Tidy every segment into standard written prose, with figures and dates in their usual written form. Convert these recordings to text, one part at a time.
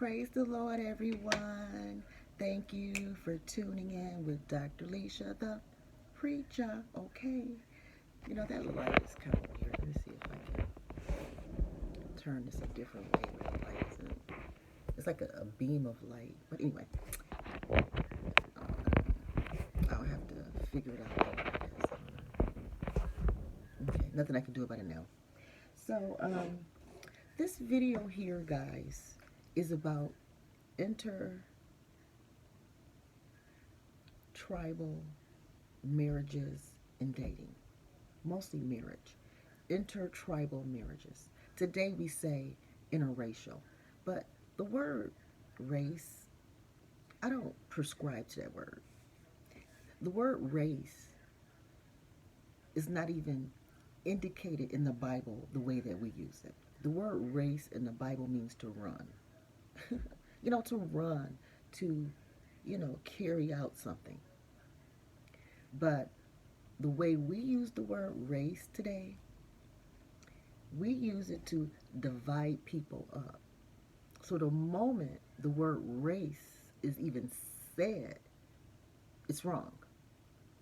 Praise the Lord, everyone. Thank you for tuning in with Dr. Lesia the Preacha. Okay. You know, that light is kind of weird. Let me see if I can turn this a different way with the light. It's like a beam of light. But anyway, I'll have to figure it out later, I guess. Okay, nothing I can do about it now. So, this video here, guys, is about intertribal marriages and dating. Mostly marriage. Intertribal marriages. Today we say interracial. But the word race, I don't prescribe to that word. The word race is not even indicated in the Bible the way that we use it. The word race in the Bible means to run. To run, to, carry out something. But the way we use the word race today, we use it to divide people up. So the moment the word race is even said, it's wrong.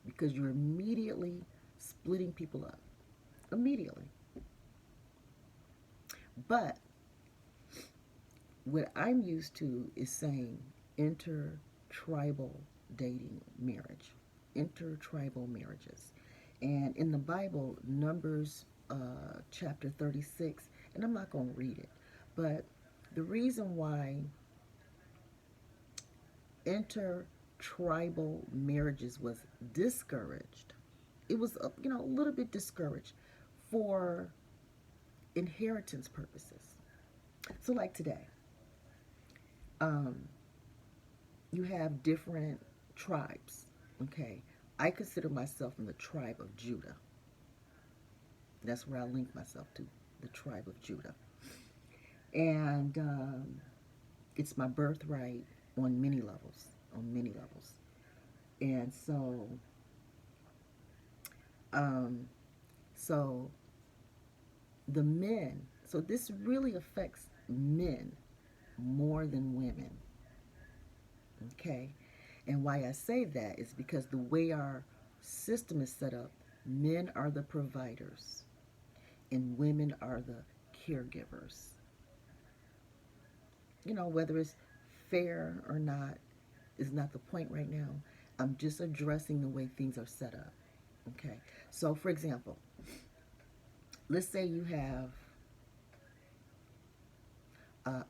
Because you're immediately splitting people up. Immediately. But what I'm used to is saying intertribal dating marriage. Intertribal marriages. And in the Bible, Numbers chapter 36, and I'm not going to read it, but the reason why intertribal marriages was discouraged, it was a little bit discouraged for inheritance purposes. So like today, you have different tribes. Okay, I consider myself in the tribe of Judah. That's where I link myself to, the tribe of Judah. And it's my birthright on many levels. And so the men, so this really affects men more than women. Okay? And why I say that is because the way our system is set up, men are the providers and women are the caregivers. Whether it's fair or not is not the point right now. I'm just addressing the way things are set up. Okay? So, for example, let's say you have,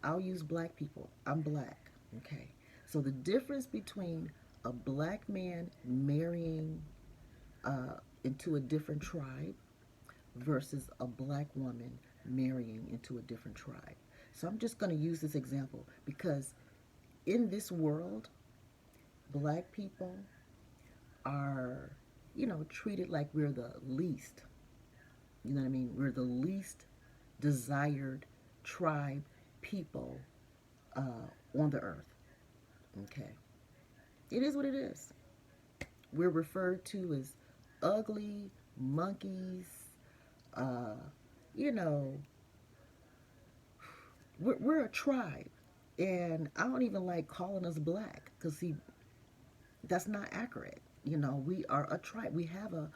I'll use black people. I'm black. Okay? So the difference between a black man marrying into a different tribe versus a black woman marrying into a different tribe. So I'm just going to use this example because in this world, black people are, treated like we're the least. You know what I mean? We're the least desired tribe people on the earth. Okay. It is what it is. We're referred to as ugly monkeys. We're a tribe. And I don't even like calling us black because, see, that's not accurate. We are a tribe. We have a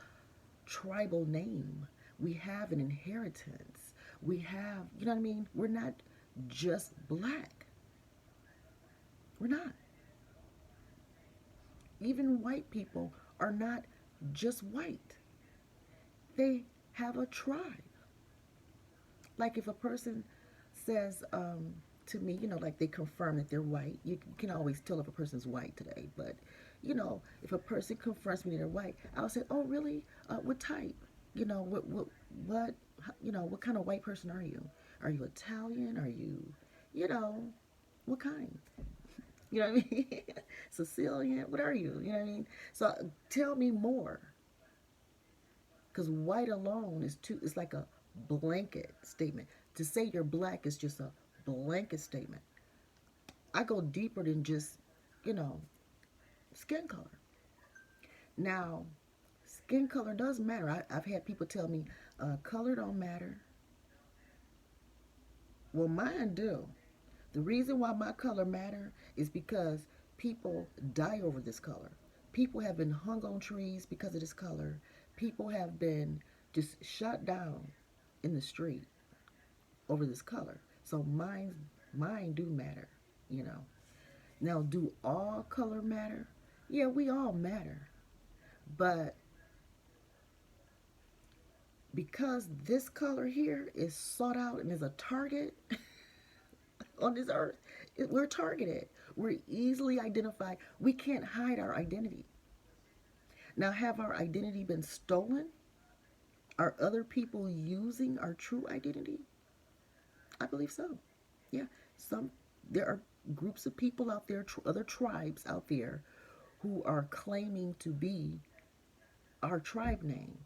tribal name. We have an inheritance. We have, you know what I mean? We're not just black. We're not. Even white people are not just white. They have a tribe. Like if a person says to me, like they confirm that they're white, you can always tell if a person's white today. But, if a person confirms me that they're white, I'll say, oh, really? What type? What kind of white person are you? Are you Italian? Are you, what kind? You know what I mean? Sicilian? What are you? You know what I mean? So tell me more. Because white alone it's like a blanket statement. To say you're black is just a blanket statement. I go deeper than just, skin color. Now, skin color does matter. I've had people tell me, color don't matter. Well, mine do. The reason why my color matter is because people die over this color. People have been hung on trees because of this color. People have been just shut down in the street over this color. So mine do matter, you know. Now, do all color matter? Yeah, we all matter. But because this color here is sought out and is a target on this earth, we're targeted. We're easily identified. We can't hide our identity. Now, have our identity been stolen? Are other people using our true identity? I believe so. Yeah, there are groups of people out there, other tribes out there, who are claiming to be our tribe name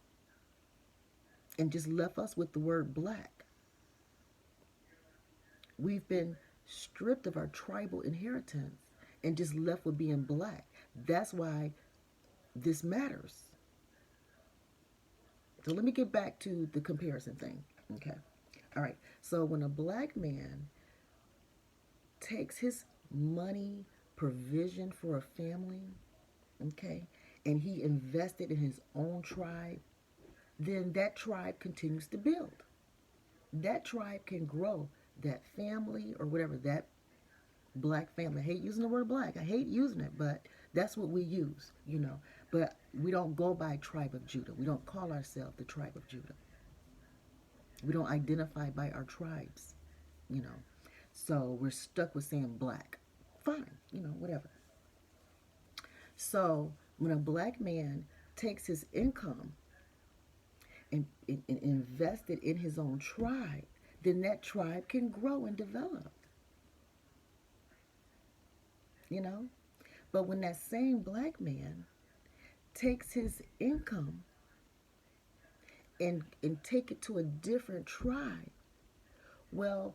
and just left us with the word black. We've been stripped of our tribal inheritance and just left with being black. That's why this matters. So let me get back to the comparison thing. Okay. All right. So when a black man takes his money, provision for a family, okay, and he invested in his own tribe, then that tribe continues to build. That tribe can grow. That family or whatever, that black family. I hate using the word black. I hate using it, but that's what we use, you know. But we don't go by tribe of Judah. We don't call ourselves the tribe of Judah. We don't identify by our tribes, you know. So we're stuck with saying black. Fine, you know, whatever. So when a black man takes his income and invest it in his own tribe, then that tribe can grow and develop. You know? But when that same black man takes his income and take it to a different tribe, well,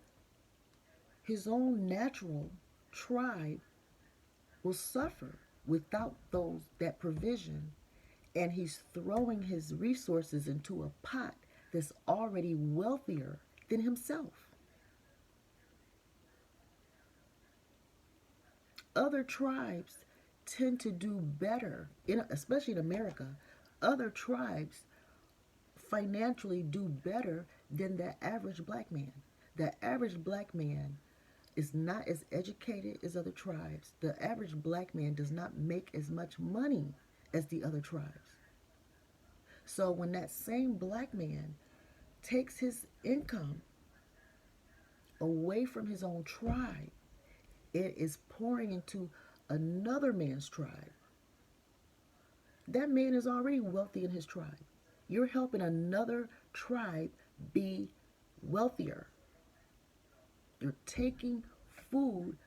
his own natural tribe will suffer without that provision, and he's throwing his resources into a pot that's already wealthier than himself. Other tribes tend to do better, especially in America. Other tribes financially do better than the average black man. The average black man is not as educated as other tribes. The average black man does not make as much money as the other tribes. So when that same black man takes his income away from his own tribe, it is pouring into another man's tribe. That man is already wealthy in his tribe. You're helping another tribe be wealthier. You're taking food,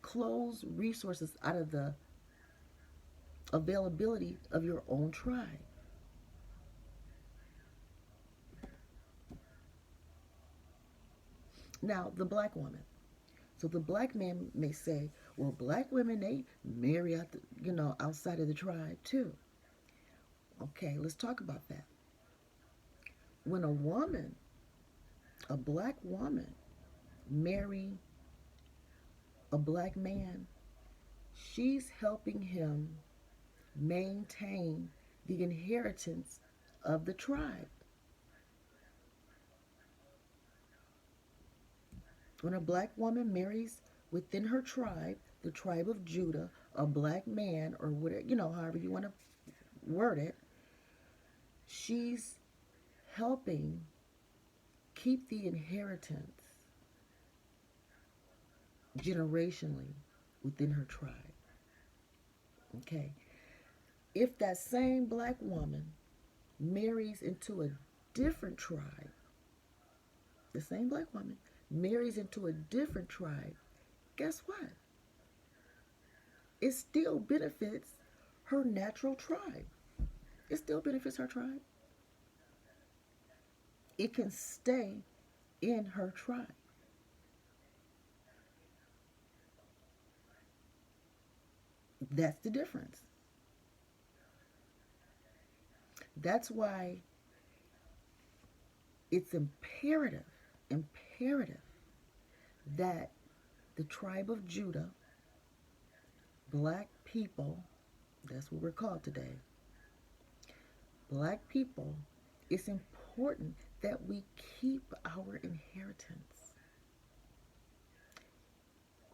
clothes, resources out of the availability of your own tribe. Now, the black woman. So the black man may say, well, black women, they marry out, outside of the tribe too. Okay, let's talk about that. When a black woman, marry a black man, she's helping him maintain the inheritance of the tribe. When a black woman marries within her tribe, the tribe of Judah, a black man, or whatever, however you want to word it, she's helping keep the inheritance generationally within her tribe. Okay. If that same black woman marries into a different tribe, the same black woman marries into a different tribe, guess what? It still benefits her natural tribe. It still benefits her tribe. It can stay in her tribe. That's the difference. That's why it's imperative that The tribe of Judah, black people, that's what we're called today. Black people, it's important that we keep our inheritance.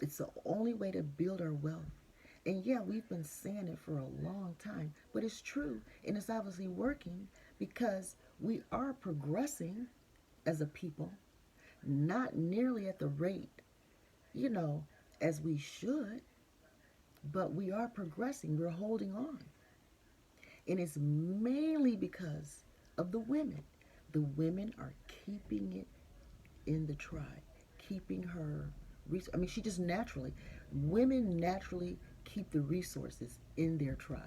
It's the only way to build our wealth. And yeah, we've been saying it for a long time, but it's true. And it's obviously working because we are progressing as a people, not nearly at the rate, you know, as we should, but we are progressing. We're holding on. And it's mainly because of the women. The women are keeping it in the tribe, keeping her. I mean, she just naturally, women naturally keep the resources in their tribe.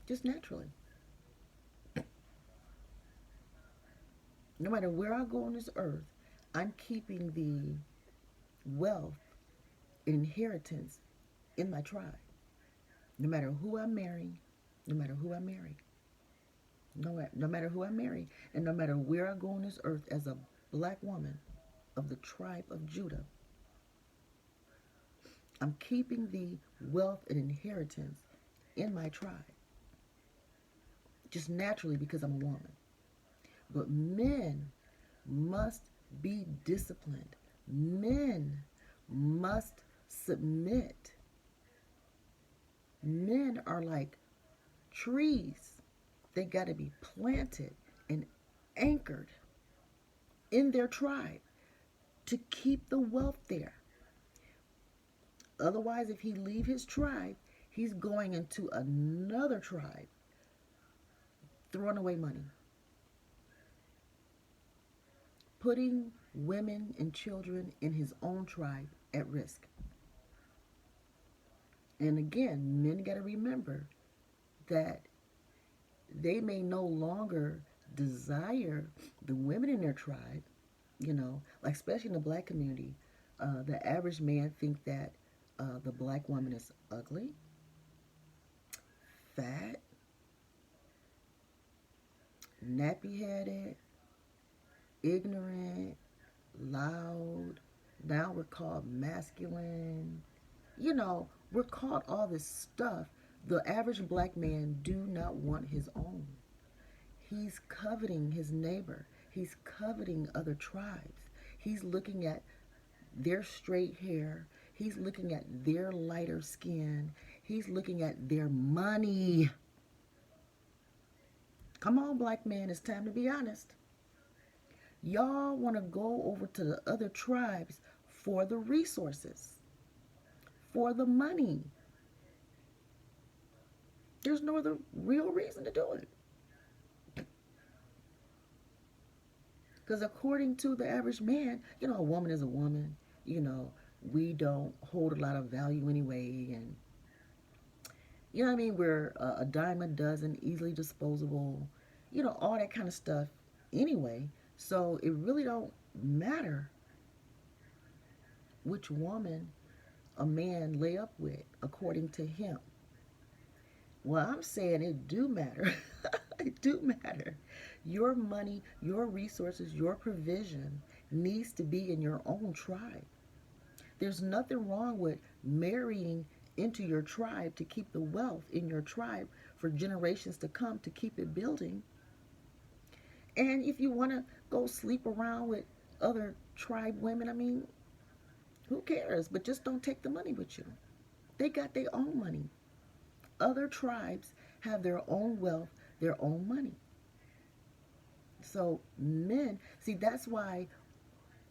Just naturally. No matter where I go on this earth, I'm keeping the wealth and inheritance in my tribe. No matter who I marry, no matter who I marry, no matter who I marry, and no matter where I go on this earth as a black woman of the tribe of Judah, I'm keeping the wealth and inheritance in my tribe. Just naturally because I'm a woman. But men must be disciplined. Men must submit. Men are like trees. They got to be planted and anchored in their tribe to keep the wealth there. Otherwise, if he leave his tribe, he's going into another tribe, throwing away money, putting women and children in his own tribe at risk. And again, men got to remember that they may no longer desire the women in their tribe, you know, like especially in the black community. The average man think that the black woman is ugly, fat, nappy-headed, ignorant, loud. Now we're called masculine. You know, we're called all this stuff. The average black man do not want his own. He's coveting his neighbor. He's coveting other tribes. He's looking at their straight hair. He's looking at their lighter skin. He's looking at their money. Come on, black man, it's time to be honest. Y'all want to go over to the other tribes for the resources, for the money. There's no other real reason to do it. Because according to the average man, you know, a woman is a woman. You know, we don't hold a lot of value anyway. And, you know what I mean? We're a dime a dozen, easily disposable, you know, all that kind of stuff anyway. So it really don't matter which woman a man lay up with according to him. Well, I'm saying it do matter. It do matter. Your money, your resources, your provision needs to be in your own tribe. There's nothing wrong with marrying into your tribe to keep the wealth in your tribe for generations to come to keep it building. And if you want to go sleep around with other tribe women, I mean, who cares? But just don't take the money with you. They got their own money. Other tribes have their own wealth, their own money. So men, see, that's why,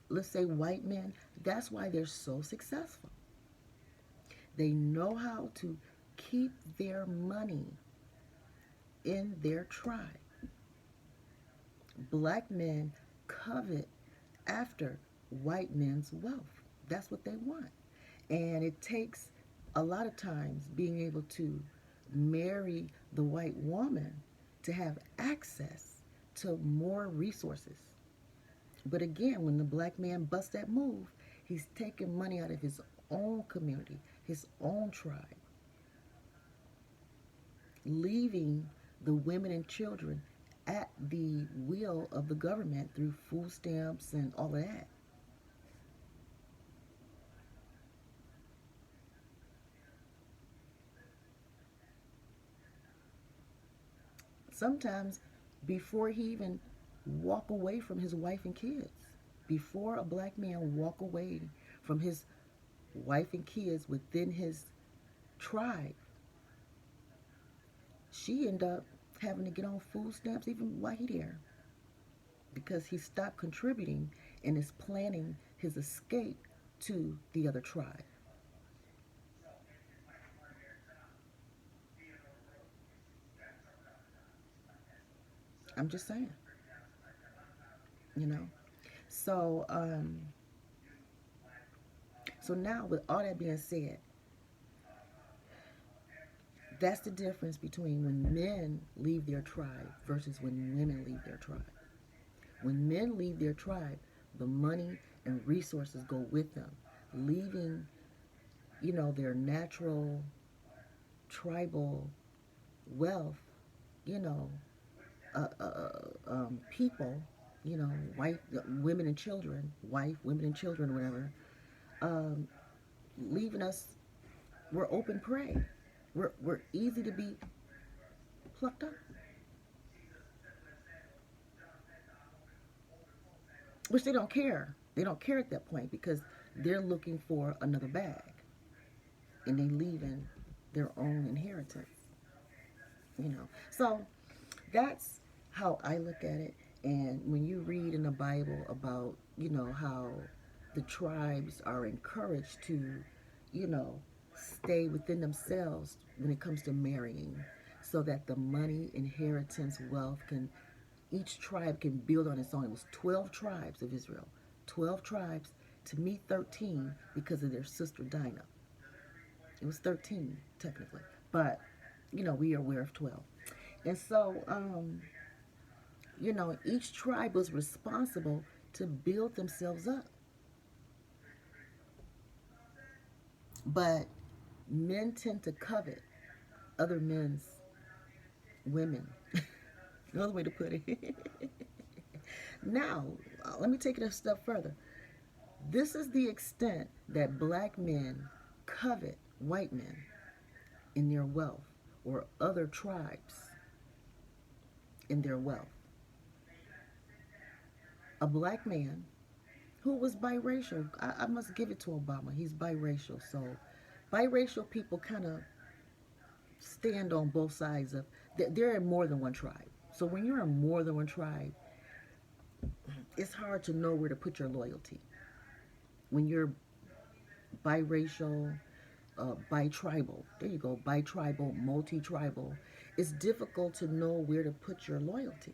let's say white men, that's why they're so successful. They know how to keep their money in their tribe. Black men covet after white men's wealth. That's what they want. And it takes a lot of times being able to marry the white woman to have access to more resources. But again, when the black man busts that move, he's taking money out of his own community, his own tribe, leaving the women and children at the will of the government through food stamps and all of that. Sometimes before he even walk away from his wife and kids. Before a black man walk away from his wife and kids within his tribe, she end up having to get on food stamps even while he there because he stopped contributing and is planning his escape to the other tribe. I'm just saying, you know. So, so now with all that being said, that's the difference between when men leave their tribe versus when women leave their tribe. When men leave their tribe, the money and resources go with them, leaving, their natural tribal wealth, you know, people, wife, women and children, wife, women and children, whatever, um, leaving us, we're open prey. We're easy to be plucked up, which they don't care. They don't care at that point because they're looking for another bag and they leaving their own inheritance, So that's how I look at it. And when you read in the Bible about, how the tribes are encouraged to, you know, stay within themselves when it comes to marrying so that the money, inheritance, wealth can, each tribe can build on its own. It was 12 tribes of Israel, 12 tribes to meet 13 because of their sister Dinah. It was 13 technically, but, we are aware of 12. And so, each tribe was responsible to build themselves up. But men tend to covet other men's women. Another way to put it. Now, let me take it a step further. This is the extent that black men covet white men in their wealth or other tribes in their wealth. A black man who was biracial, I must give it to Obama. He's biracial. So biracial people kind of stand on both sides of, they're in more than one tribe. So when you're in more than one tribe, it's hard to know where to put your loyalty. When you're biracial, bi-tribal, there you go, bi-tribal, multi-tribal, it's difficult to know where to put your loyalty.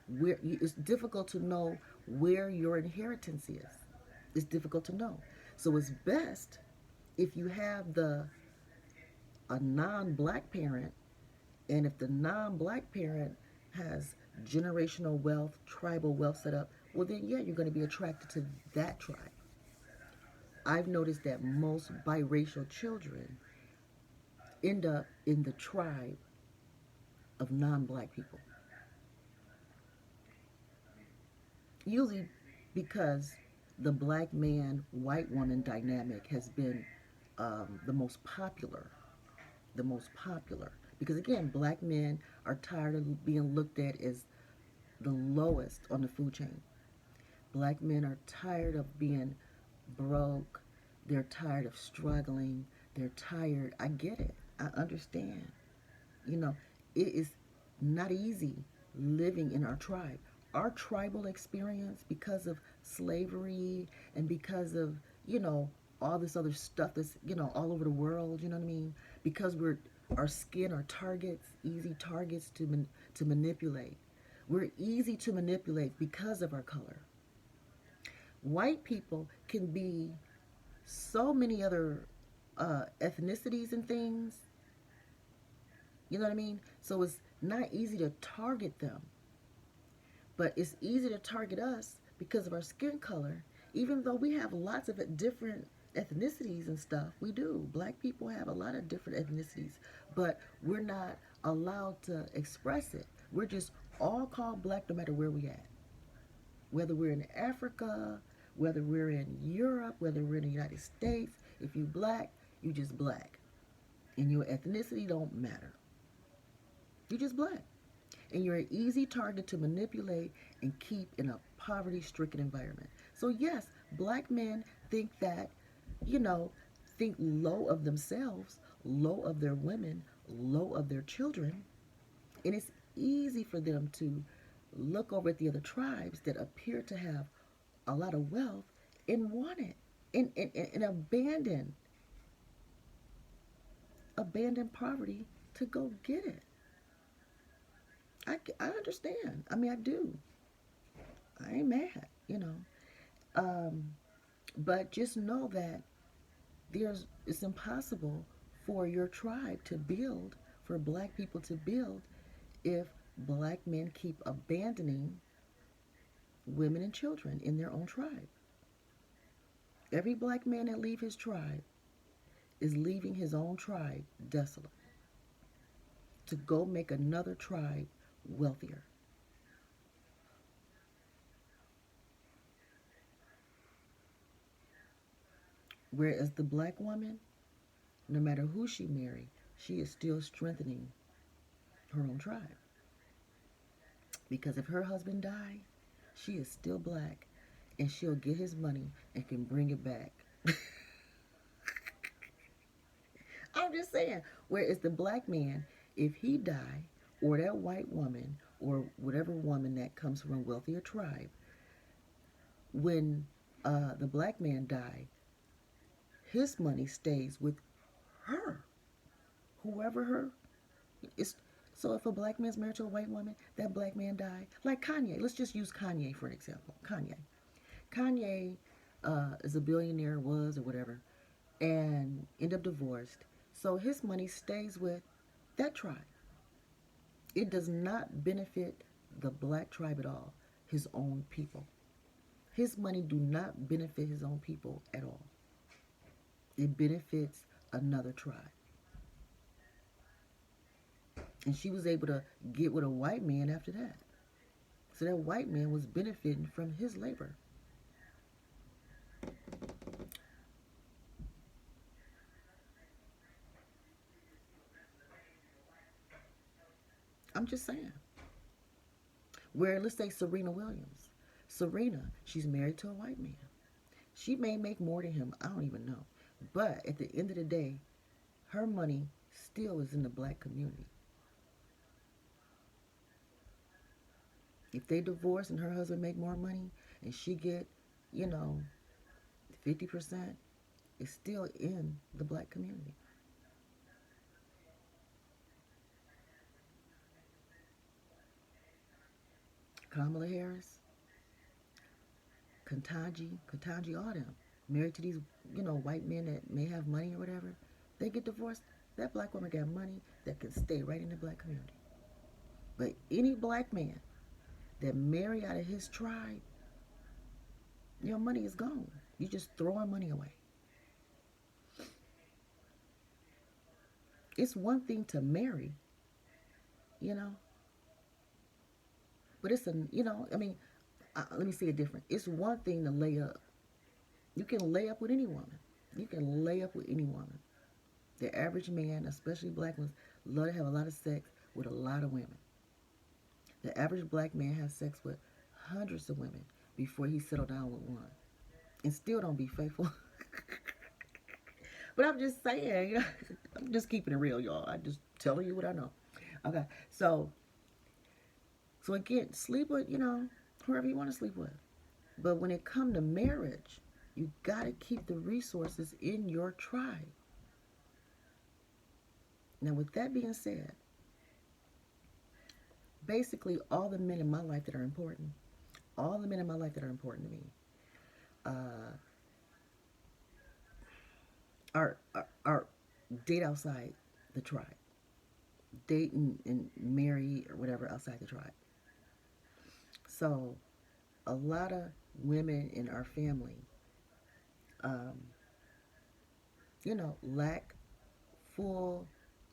It's difficult to know where your inheritance is. It's difficult to know. So it's best if you have a non-black parent, and if the non-black parent has generational wealth, tribal wealth set up, well then yeah, you're going to be attracted to that tribe. I've noticed that most biracial children end up in the tribe of non-black people. Usually because the black man, white woman dynamic has been the most popular. The most popular. Because again, black men are tired of being looked at as the lowest on the food chain. Black men are tired of being broke. They're tired of struggling. They're tired. I get it. I understand. You know, it is not easy living in our tribe. Our tribal experience, because of slavery and because of, all this other stuff that's, all over the world, you know what I mean? Because our skin are targets, easy targets to manipulate. We're easy to manipulate because of our color. White people can be so many other ethnicities and things. You know what I mean? So it's not easy to target them. But it's easy to target us because of our skin color. Even though we have lots of different ethnicities and stuff, we do. Black people have a lot of different ethnicities, but we're not allowed to express it. We're just all called black no matter where we at. Whether we're in Africa, whether we're in Europe, whether we're in the United States, if you black, you just black. And your ethnicity don't matter. You just black. and you're an easy target to manipulate and keep in a poverty-stricken environment. So yes, black men think that, you know, think low of themselves, low of their women, low of their children, and it's easy for them to look over at the other tribes that appear to have a lot of wealth and want it and abandon poverty to go get it. I understand. I mean, I do. I ain't mad, you know. Um, but just know that it's impossible for your tribe to build, for black people to build, if black men keep abandoning women and children in their own tribe. Every black man that leaves his tribe is leaving his own tribe desolate to go make another tribe wealthier. Whereas the black woman, no matter who she married, she is still strengthening her own tribe. Because if her husband died, she is still black and she'll get his money and can bring it back. I'm just saying. Whereas the black man, if he die, or that white woman, or whatever woman that comes from a wealthier tribe, when the black man die, his money stays with her, whoever her is. So if a black man's married to a white woman, that black man died. Like Kanye, let's just use Kanye for an example. Kanye is a billionaire, was or whatever, and ended up divorced. So his money stays with that tribe. It does not benefit the black tribe at all, his own people. His money do not benefit his own people at all. It benefits another tribe. And she was able to get with a white man after that. So that white man was benefiting from his labor. I'm just saying. Where, let's say Serena Williams. Serena, she's married to a white man. She may make more than him. I don't even know. But at the end of the day, her money still is in the black community. If they divorce and her husband make more money and she get, you know, 50%, it's still in the black community. Kamala Harris, Ketanji, all them, married to these, you know, white men that may have money or whatever, they get divorced. That black woman got money that can stay right in the black community. But any black man that marry out of his tribe, your money is gone. You just throwing money away. It's one thing to marry, you know, but it's you know, I mean, let me say it different. It's one thing to lay up. You can lay up with any woman. You can lay up with any woman. The average man, especially black ones, love to have a lot of sex with a lot of women. The average black man has sex with hundreds of women before he settled down with one, and still don't be faithful. But I'm just saying, you know, I'm just keeping it real, y'all. I'm just telling you what I know. Okay, so again, sleep with, you know, whoever you want to sleep with. But when it comes to marriage, you got to keep the resources in your tribe. Now, with that being said, basically all the men in my life that are important, all the men in my life that are important to me, are date outside the tribe, date and marry or whatever outside the tribe. So a lot of women in our family, um, you know, lack full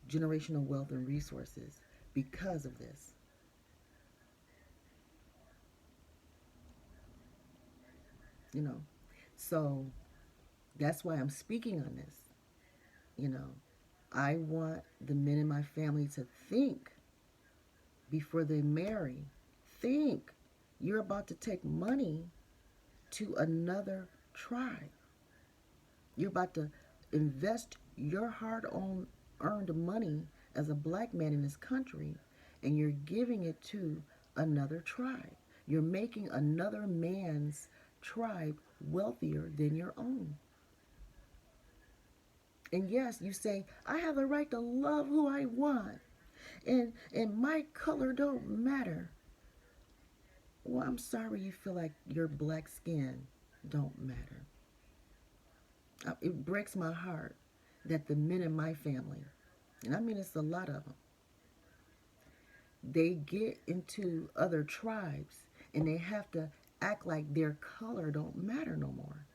generational wealth and resources because of this. You know, so that's why I'm speaking on this. You know, I want the men in my family to think before they marry think you're about to take money to another tribe. You're about to invest your hard earned money as a black man in this country, and you're giving it to another tribe. You're making another man's tribe wealthier than your own. And yes, you say, I have the right to love who I want. And my color don't matter. Well, I'm sorry you feel like your black skin don't matter. It breaks my heart that the men in my family, and I mean it's a lot of them, they get into other tribes and they have to act like their color don't matter no more.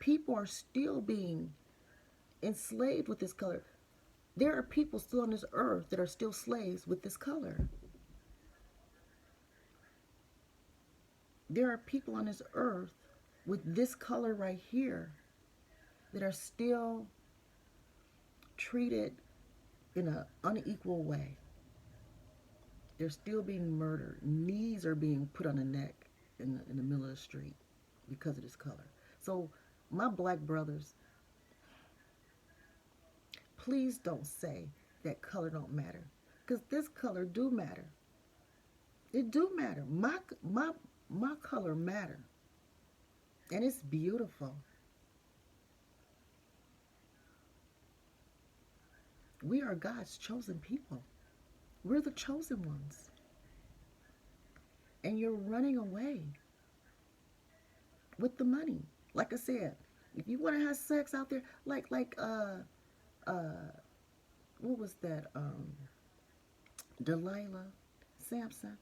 People are still being enslaved with this color. There are people still on this earth that are still slaves with this color. There are people on this earth with this color right here that are still treated in an unequal way. They're still being murdered. Knees are being put on the neck in the middle of the street because of this color. So my black brothers, please don't say that color don't matter, because this color do matter. It do matter. My color matter, and it's beautiful. We are God's chosen people. We're the chosen ones. And you're running away with the money. Like I said, if you want to have sex out there, what was that? Delilah, Samson.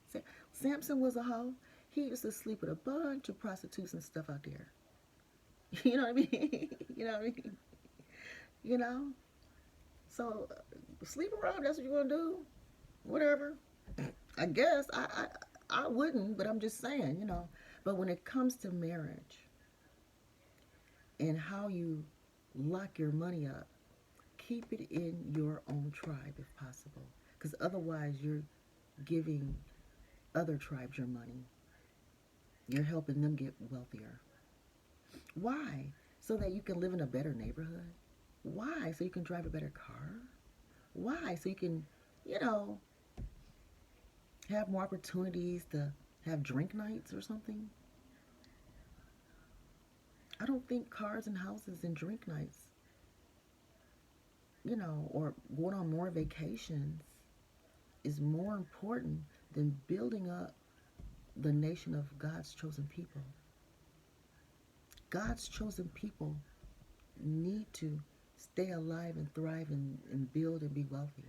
Samson was a hoe. He used to sleep with a bunch of prostitutes and stuff out there. You know what I mean? You know what I mean? You know? So sleep around, that's what you want to do. Whatever. I guess I wouldn't, but I'm just saying, you know. But when it comes to marriage and how you lock your money up, keep it in your own tribe if possible, because otherwise you're giving other tribes your money. You're helping them get wealthier. Why? So that you can live in a better neighborhood? Why? So you can drive a better car? Why? So you can, you know, have more opportunities to have drink nights or something? I don't think cars and houses and drink nights, you know, or going on more vacations is more important than building up the nation of God's chosen people. God's chosen people need to stay alive and thrive and build and be wealthy.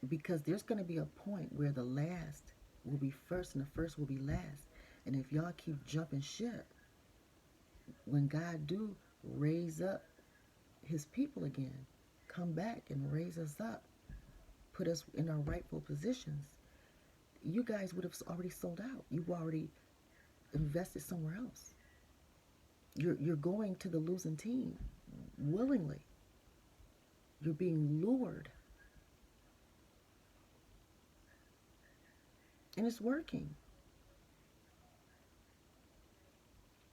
Because there's going to be a point where the last will be first and the first will be last. And if y'all keep jumping ship, when God do raise up his people again, come back and raise us up, put us in our rightful positions, you guys would have already sold out. You've already invested somewhere else. You're going to the losing team willingly. You're being lured. And it's working.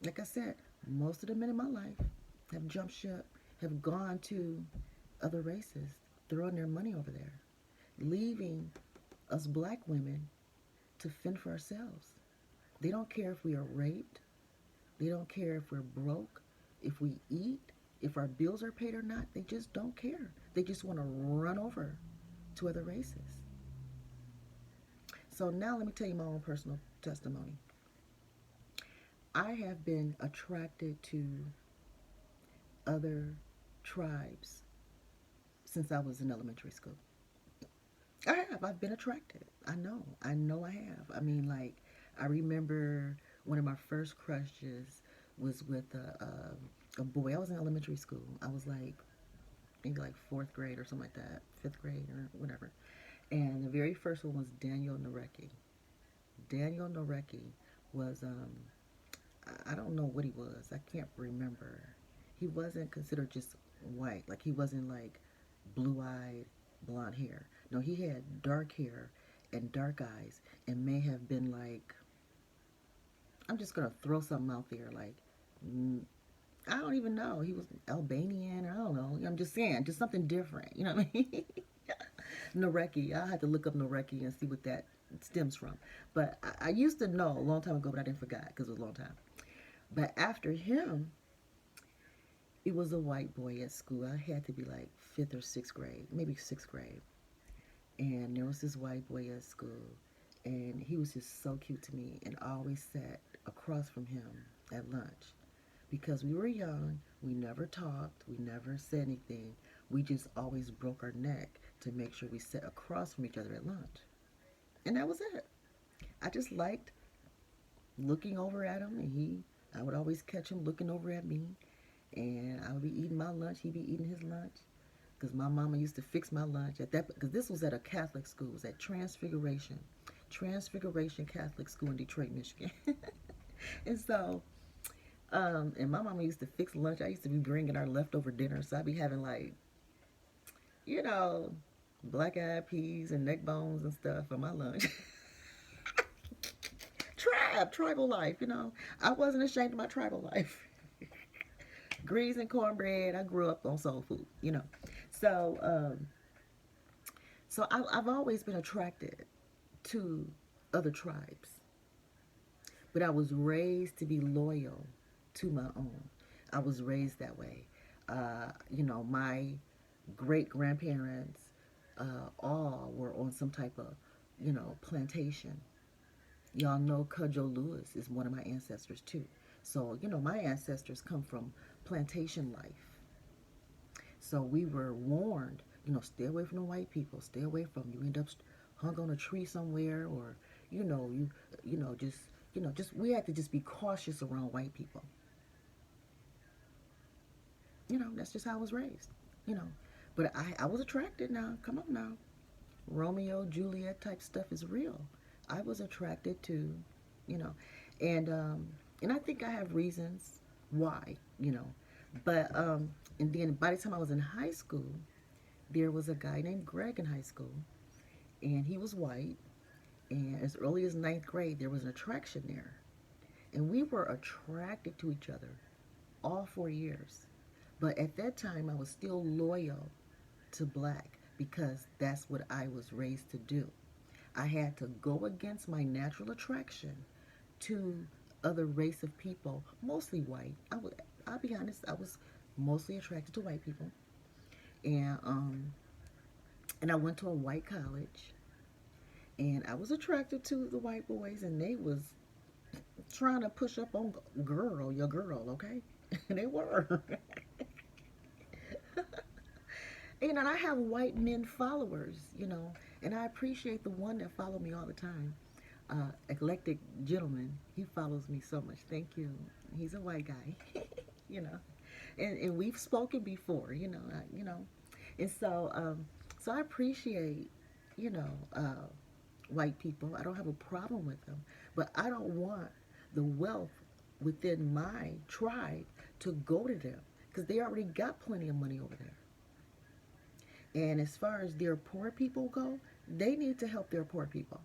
Like I said, most of the men in my life have jumped ship, have gone to other races, throwing their money over there, leaving us black women to fend for ourselves. They don't care if we are raped. They don't care if we're broke, if we eat, if our bills are paid or not. They just don't care. They just want to run over to other races. So now let me tell you my own personal testimony. I have been attracted to other tribes since I was in elementary school. I have. I've been attracted. I know I have. I mean, like, I remember one of my first crushes was with a boy. I was in elementary school. I was like, maybe like 4th grade or something like that, 5th grade or whatever. And the very first one was Daniel Norecki. Daniel Norecki was, I don't know what he was. I can't remember. He wasn't considered just white. Like, he wasn't like blue-eyed, blonde hair. No, he had dark hair and dark eyes and may have been like, I'm just going to throw something out there, like, mm, I don't even know. He was Albanian, or I don't know. I'm just saying, just something different. You know what I mean? Nareki. I had to look up Nareki and see what that stems from. But I used to know a long time ago, but I didn't forget because it was a long time. But after him, it was a white boy at school. I had to be like fifth or sixth grade, maybe sixth grade. And there was this white boy at school, and he was just so cute to me. And I always sat across from him at lunch because we were young. We never talked. We never said anything. We just always broke our neck to make sure we sat across from each other at lunch. And that was it. I just liked looking over at him, and I would always catch him looking over at me, and I would be eating my lunch. He'd be eating his lunch, because my mama used to fix my lunch at that, because this was at a Catholic school. It was at Transfiguration Catholic School in Detroit, Michigan. And so, and my mama used to fix lunch. I used to be bringing our leftover dinner, so I'd be having like, you know, black-eyed peas and neck bones and stuff for my lunch. Tribal life, you know. I wasn't ashamed of my tribal life. Greens and cornbread. I grew up on soul food, you know. So, I've always been attracted to other tribes, but I was raised to be loyal to my own. I was raised that way. You know, my great grandparents all were on some type of, you know, plantation. Y'all know Cudjo Lewis is one of my ancestors too. So, you know, my ancestors come from plantation life. So we were warned, you know, stay away from the white people, stay away from them. You end up hung on a tree somewhere, or, you know, just we had to just be cautious around white people. You know, that's just how I was raised, you know. But I was attracted now. Come on now. Romeo, Juliet type stuff is real. I was attracted to, you know, and and I think I have reasons why, you know. But and then by the time I was in high school, there was a guy named Greg in high school, and he was white. And as early as ninth grade, there was an attraction there, and we were attracted to each other all 4 years. But at that time, I was still loyal to black because that's what I was raised to do. I had to go against my natural attraction to other race of people, mostly white. I'll be honest, I was mostly attracted to white people, and and I went to a white college, and I was attracted to the white boys, and they was trying to push up on girl, your girl, okay? They were. You know, and I have white men followers, you know, and I appreciate the one that follow me all the time. Eclectic gentleman, he follows me so much. Thank you. He's a white guy, you know, and we've spoken before, you know, and so I appreciate, you know, white people. I don't have a problem with them, but I don't want the wealth within my tribe to go to them because they already got plenty of money over there. And as far as their poor people go, they need to help their poor people.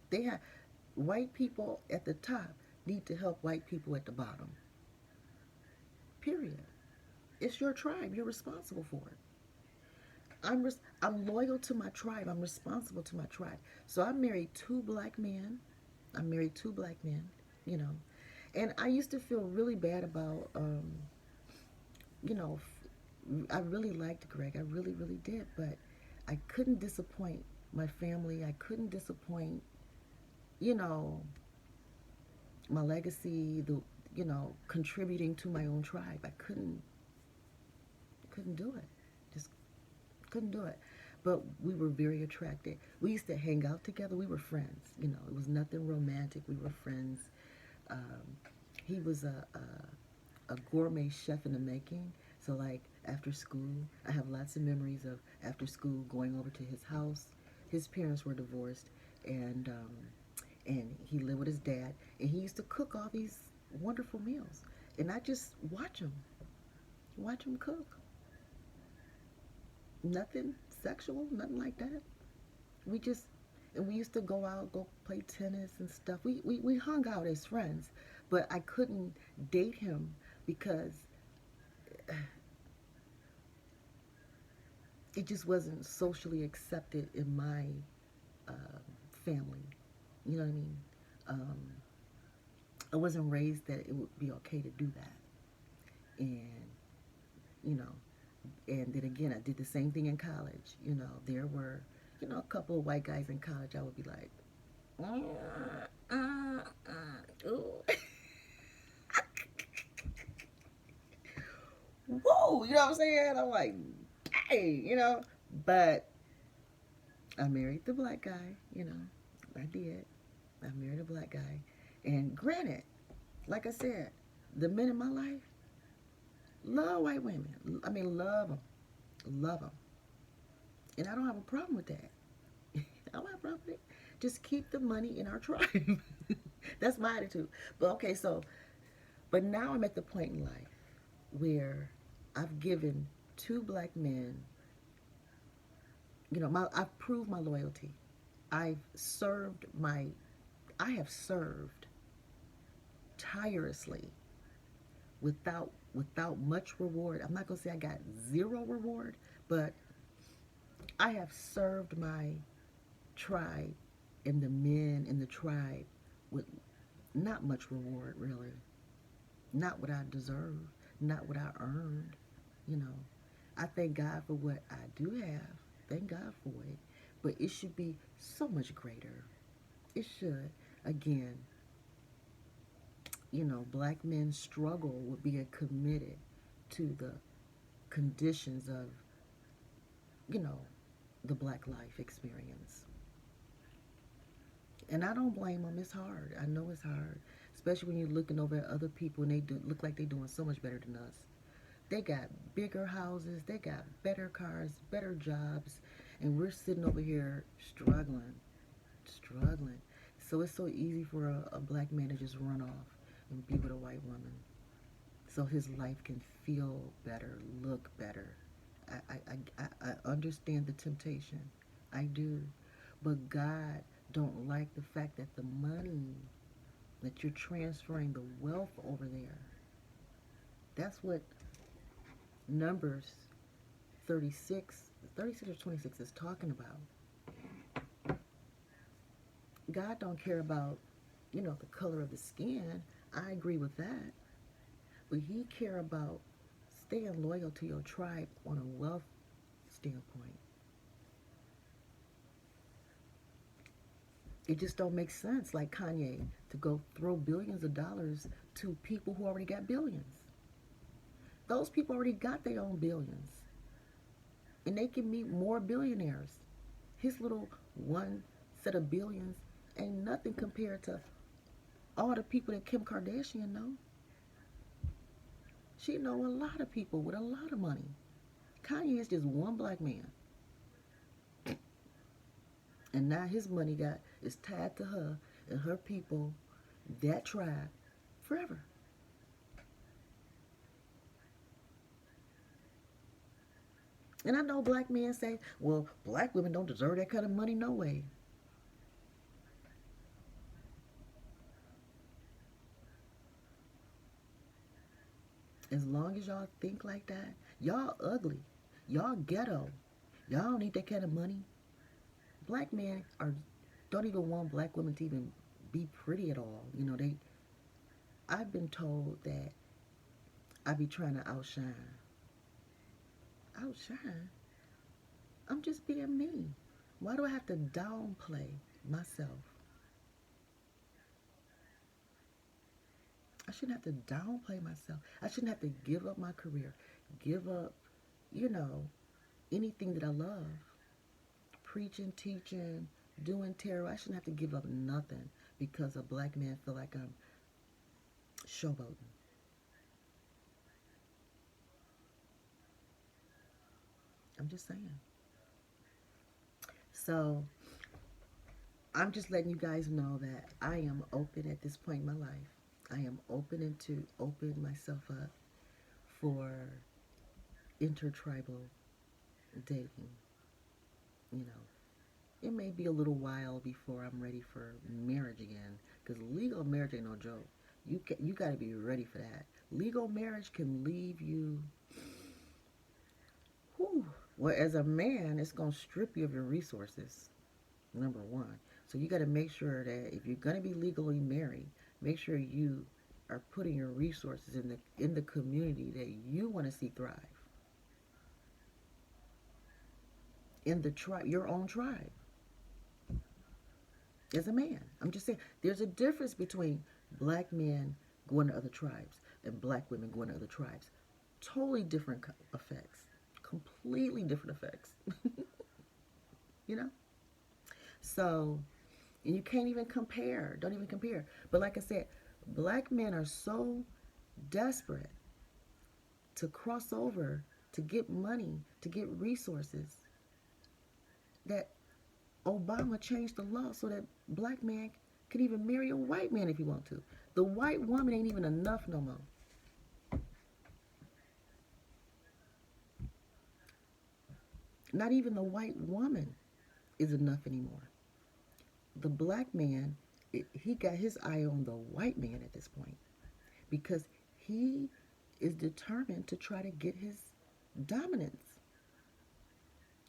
They have white people at the top need to help white people at the bottom. Period. It's your tribe. You're responsible for it. I'm loyal to my tribe. I'm responsible to my tribe. So I married two black men. I married two black men, you know. And I used to feel really bad about, you know, I really liked Greg. I really, really did. But I couldn't disappoint my family. I couldn't disappoint, you know, my legacy, you know, contributing to my own tribe. I couldn't do it. Just couldn't do it. But we were very attracted. We used to hang out together. We were friends. You know, it was nothing romantic. We were friends. He was a gourmet chef in the making. So like after school, I have lots of memories of after school going over to his house. His parents were divorced, and he lived with his dad, and he used to cook all these wonderful meals, and I just watch him cook. Nothing sexual, nothing like that. We just, and we used to go out, go play tennis and stuff. We hung out as friends, but I couldn't date him because it just wasn't socially accepted in my uh, family. You know what I mean? Um, I wasn't raised that it would be okay to do that. And, you know, and then again, I did the same thing in college. You know, there were, a couple of white guys in college. I would be like, ooh. Whoa, you know what I'm saying? I'm like, hey, but I married the black guy, I did. I married a black guy. And granted, like I said, the men in my life love white women. I mean, love them. Love them. And I don't have a problem with that. I don't have a problem with it. Just keep the money in our tribe. That's my attitude. But okay, but now I'm at the point in life where I've given two black men, I've proved my loyalty. I've served my, I have served tirelessly without much reward. I'm not gonna say I got zero reward, but I have served my tribe and the men in the tribe with not much reward, really. Not what I deserve, not what I earned, you know. I thank God for what I do have. Thank God for it. But it should be so much greater. It should. Again, black men struggle with being committed to the conditions of, you know, the black life experience. And I don't blame them. It's hard. I know it's hard, especially when you're looking over at other people and look like they're doing so much better than us. They got bigger houses, they got better cars, better jobs, and we're sitting over here struggling. So it's so easy for a black man to just run off and be with a white woman, so his life can feel better, look better. I understand the temptation. I do. But God don't like the fact that the money that you're transferring, the wealth over there, that's what Numbers 36 or 26 is talking about. God don't care about, the color of the skin. I agree with that. But he care about staying loyal to your tribe on a wealth standpoint. It just don't make sense, like Kanye, to go throw billions of dollars to people who already got billions. Those people already got their own billions. And they can meet more billionaires. His little one set of billions ain't nothing compared to all the people that Kim Kardashian know. She know a lot of people with a lot of money. Kanye is just one black man. And now his money is tied to her and her people, that tribe, forever. And I know black men say, well, black women don't deserve that kind of money, no way. As long as y'all think like that, y'all ugly. Y'all ghetto. Y'all don't need that kind of money. Black men don't even want black women to even be pretty at all. I've been told that I be trying to outshine. Outshine? I'm just being me. Why do I have to downplay myself? I shouldn't have to downplay myself. I shouldn't have to give up my career, give up, you know, anything that I love. Preaching, teaching, doing tarot. I shouldn't have to give up nothing because a black man feel like I'm showboating. I'm just saying. So I'm just letting you guys know that I am open at this point in my life. I am open to open myself up for intertribal dating. You know, it may be a little while before I'm ready for marriage again, because legal marriage ain't no joke. You got to be ready for that. Legal marriage can leave you. Whew, well, as a man, it's gonna strip you of your resources. Number one, so you got to make sure that if you're gonna be legally married, make sure you are putting your resources in the community that you want to see thrive, in the tribe, your own tribe. As a man, I'm just saying, there's a difference between black men going to other tribes and black women going to other tribes. Totally different effects, completely different effects. You know, so you can't even compare. Don't even compare. But like I said, black men are so desperate to cross over, to get money, to get resources, that Obama changed the law so that black man can even marry a white man if he want to. The white woman ain't even enough no more. Not even the white woman is enough anymore. The black man, he got his eye on the white man at this point, because he is determined to try to get his dominance.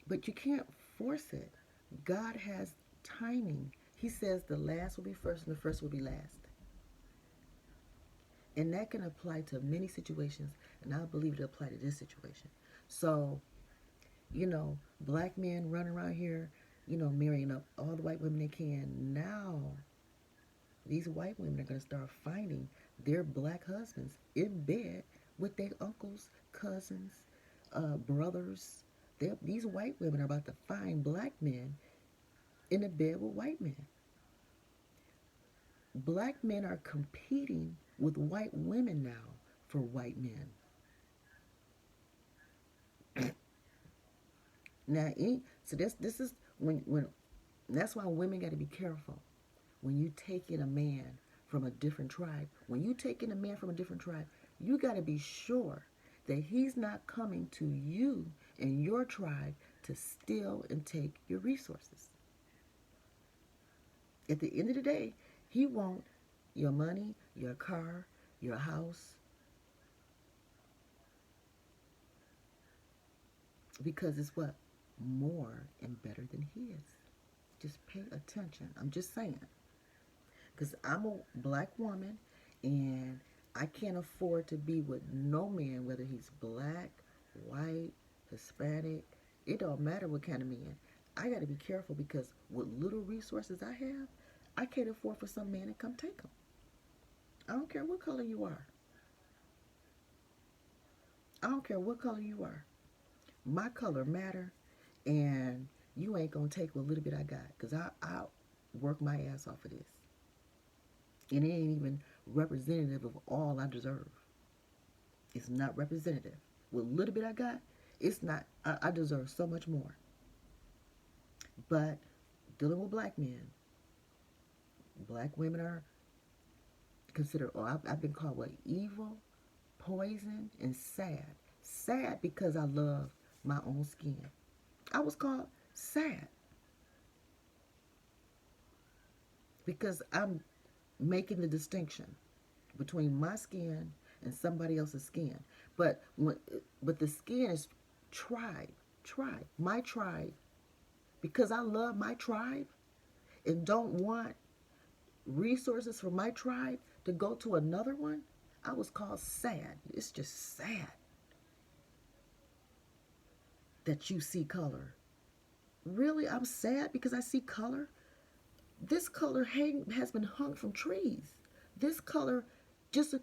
But you can't force it. God has timing. He says the last will be first and the first will be last. And that can apply to many situations, and I believe it apply to this situation. So, black men running around here, marrying up all the white women they can. Now, these white women are going to start finding their black husbands in bed with their uncles, cousins, brothers. These white women are about to find black men in the bed with white men. Black men are competing with white women now for white men. Now, so this is when that's why women got to be careful when you take in a man from a different tribe. When you take in a man from a different tribe, you got to be sure that he's not coming to you and your tribe to steal and take your resources. At the end of the day, he wants your money, your car, your house, because it's what? More and better than his. Just pay attention. I'm just saying. Because I'm a black woman and I can't afford to be with no man, whether he's black, white, Hispanic. It don't matter what kind of man. I got to be careful, because with little resources I have, I can't afford for some man to come take them. I don't care what color you are. I don't care what color you are. My color matter, and you ain't going to take what little bit I got, because I'll work my ass off of this. And it ain't even representative of all I deserve. It's not representative. What little bit I got, it's not. I deserve so much more. But dealing with black men, black women are considered, I've been called what? Evil, poison, and sad. Sad because I love my own skin. I was called sad because I'm making the distinction between my skin and somebody else's skin. But the skin is tribe, my tribe. Because I love my tribe and don't want resources from my tribe to go to another one, I was called sad. It's just sad that you see color. Really, I'm sad because I see color? This color has been hung from trees. This color, just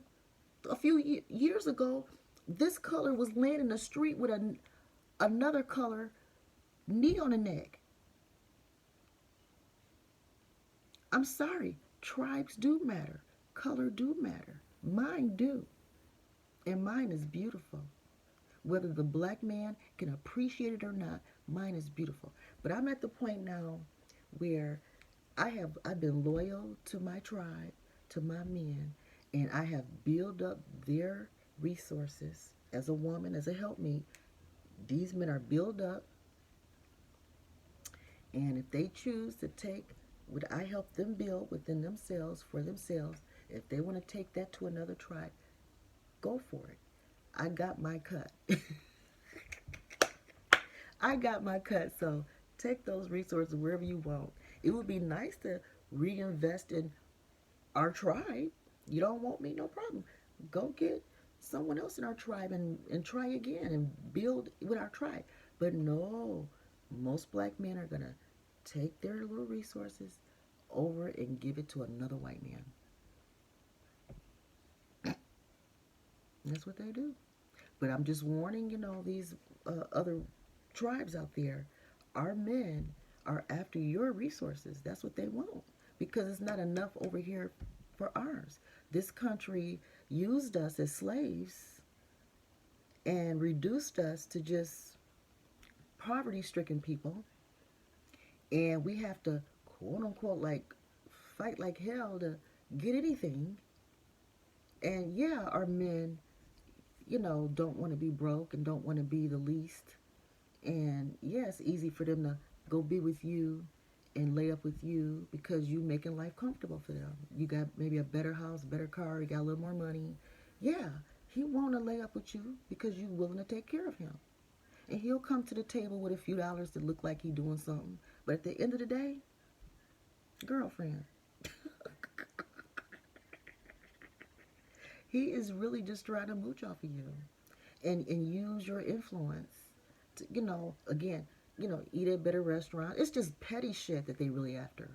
a few years ago, this color was laying in the street with another color knee on the neck. I'm sorry, tribes do matter. Color do matter. Mine do. And mine is beautiful. Whether the black man can appreciate it or not, mine is beautiful. But I'm at the point now where I've been loyal to my tribe, to my men, and I have built up their resources as a woman, as a helpmeet. These men are built up. And if they choose to take what I help them build within themselves for themselves, if they want to take that to another tribe, go for it. I got my cut. I got my cut. So take those resources wherever you want. It would be nice to reinvest in our tribe. You don't want me? No problem. Go get someone else in our tribe and try again and build with our tribe. But no, most black men are going to take their little resources over and give it to another white man. That's what they do. But I'm just warning, these other tribes out there, our men are after your resources. That's what they want because it's not enough over here for ours. This country used us as slaves and reduced us to just poverty-stricken people, and we have to quote unquote like fight like hell to get anything. And yeah, our men, don't want to be broke and don't want to be the least. And yeah, it's easy for them to go be with you and lay up with you because you making life comfortable for them. You got maybe a better house, better car, you got a little more money. Yeah, he want to lay up with you because you willing to take care of him. And he'll come to the table with a few dollars to look like he doing something. But at the end of the day, girlfriend. He is really just trying to mooch off of you and use your influence to, again, eat at better restaurants. It's just petty shit that they really after.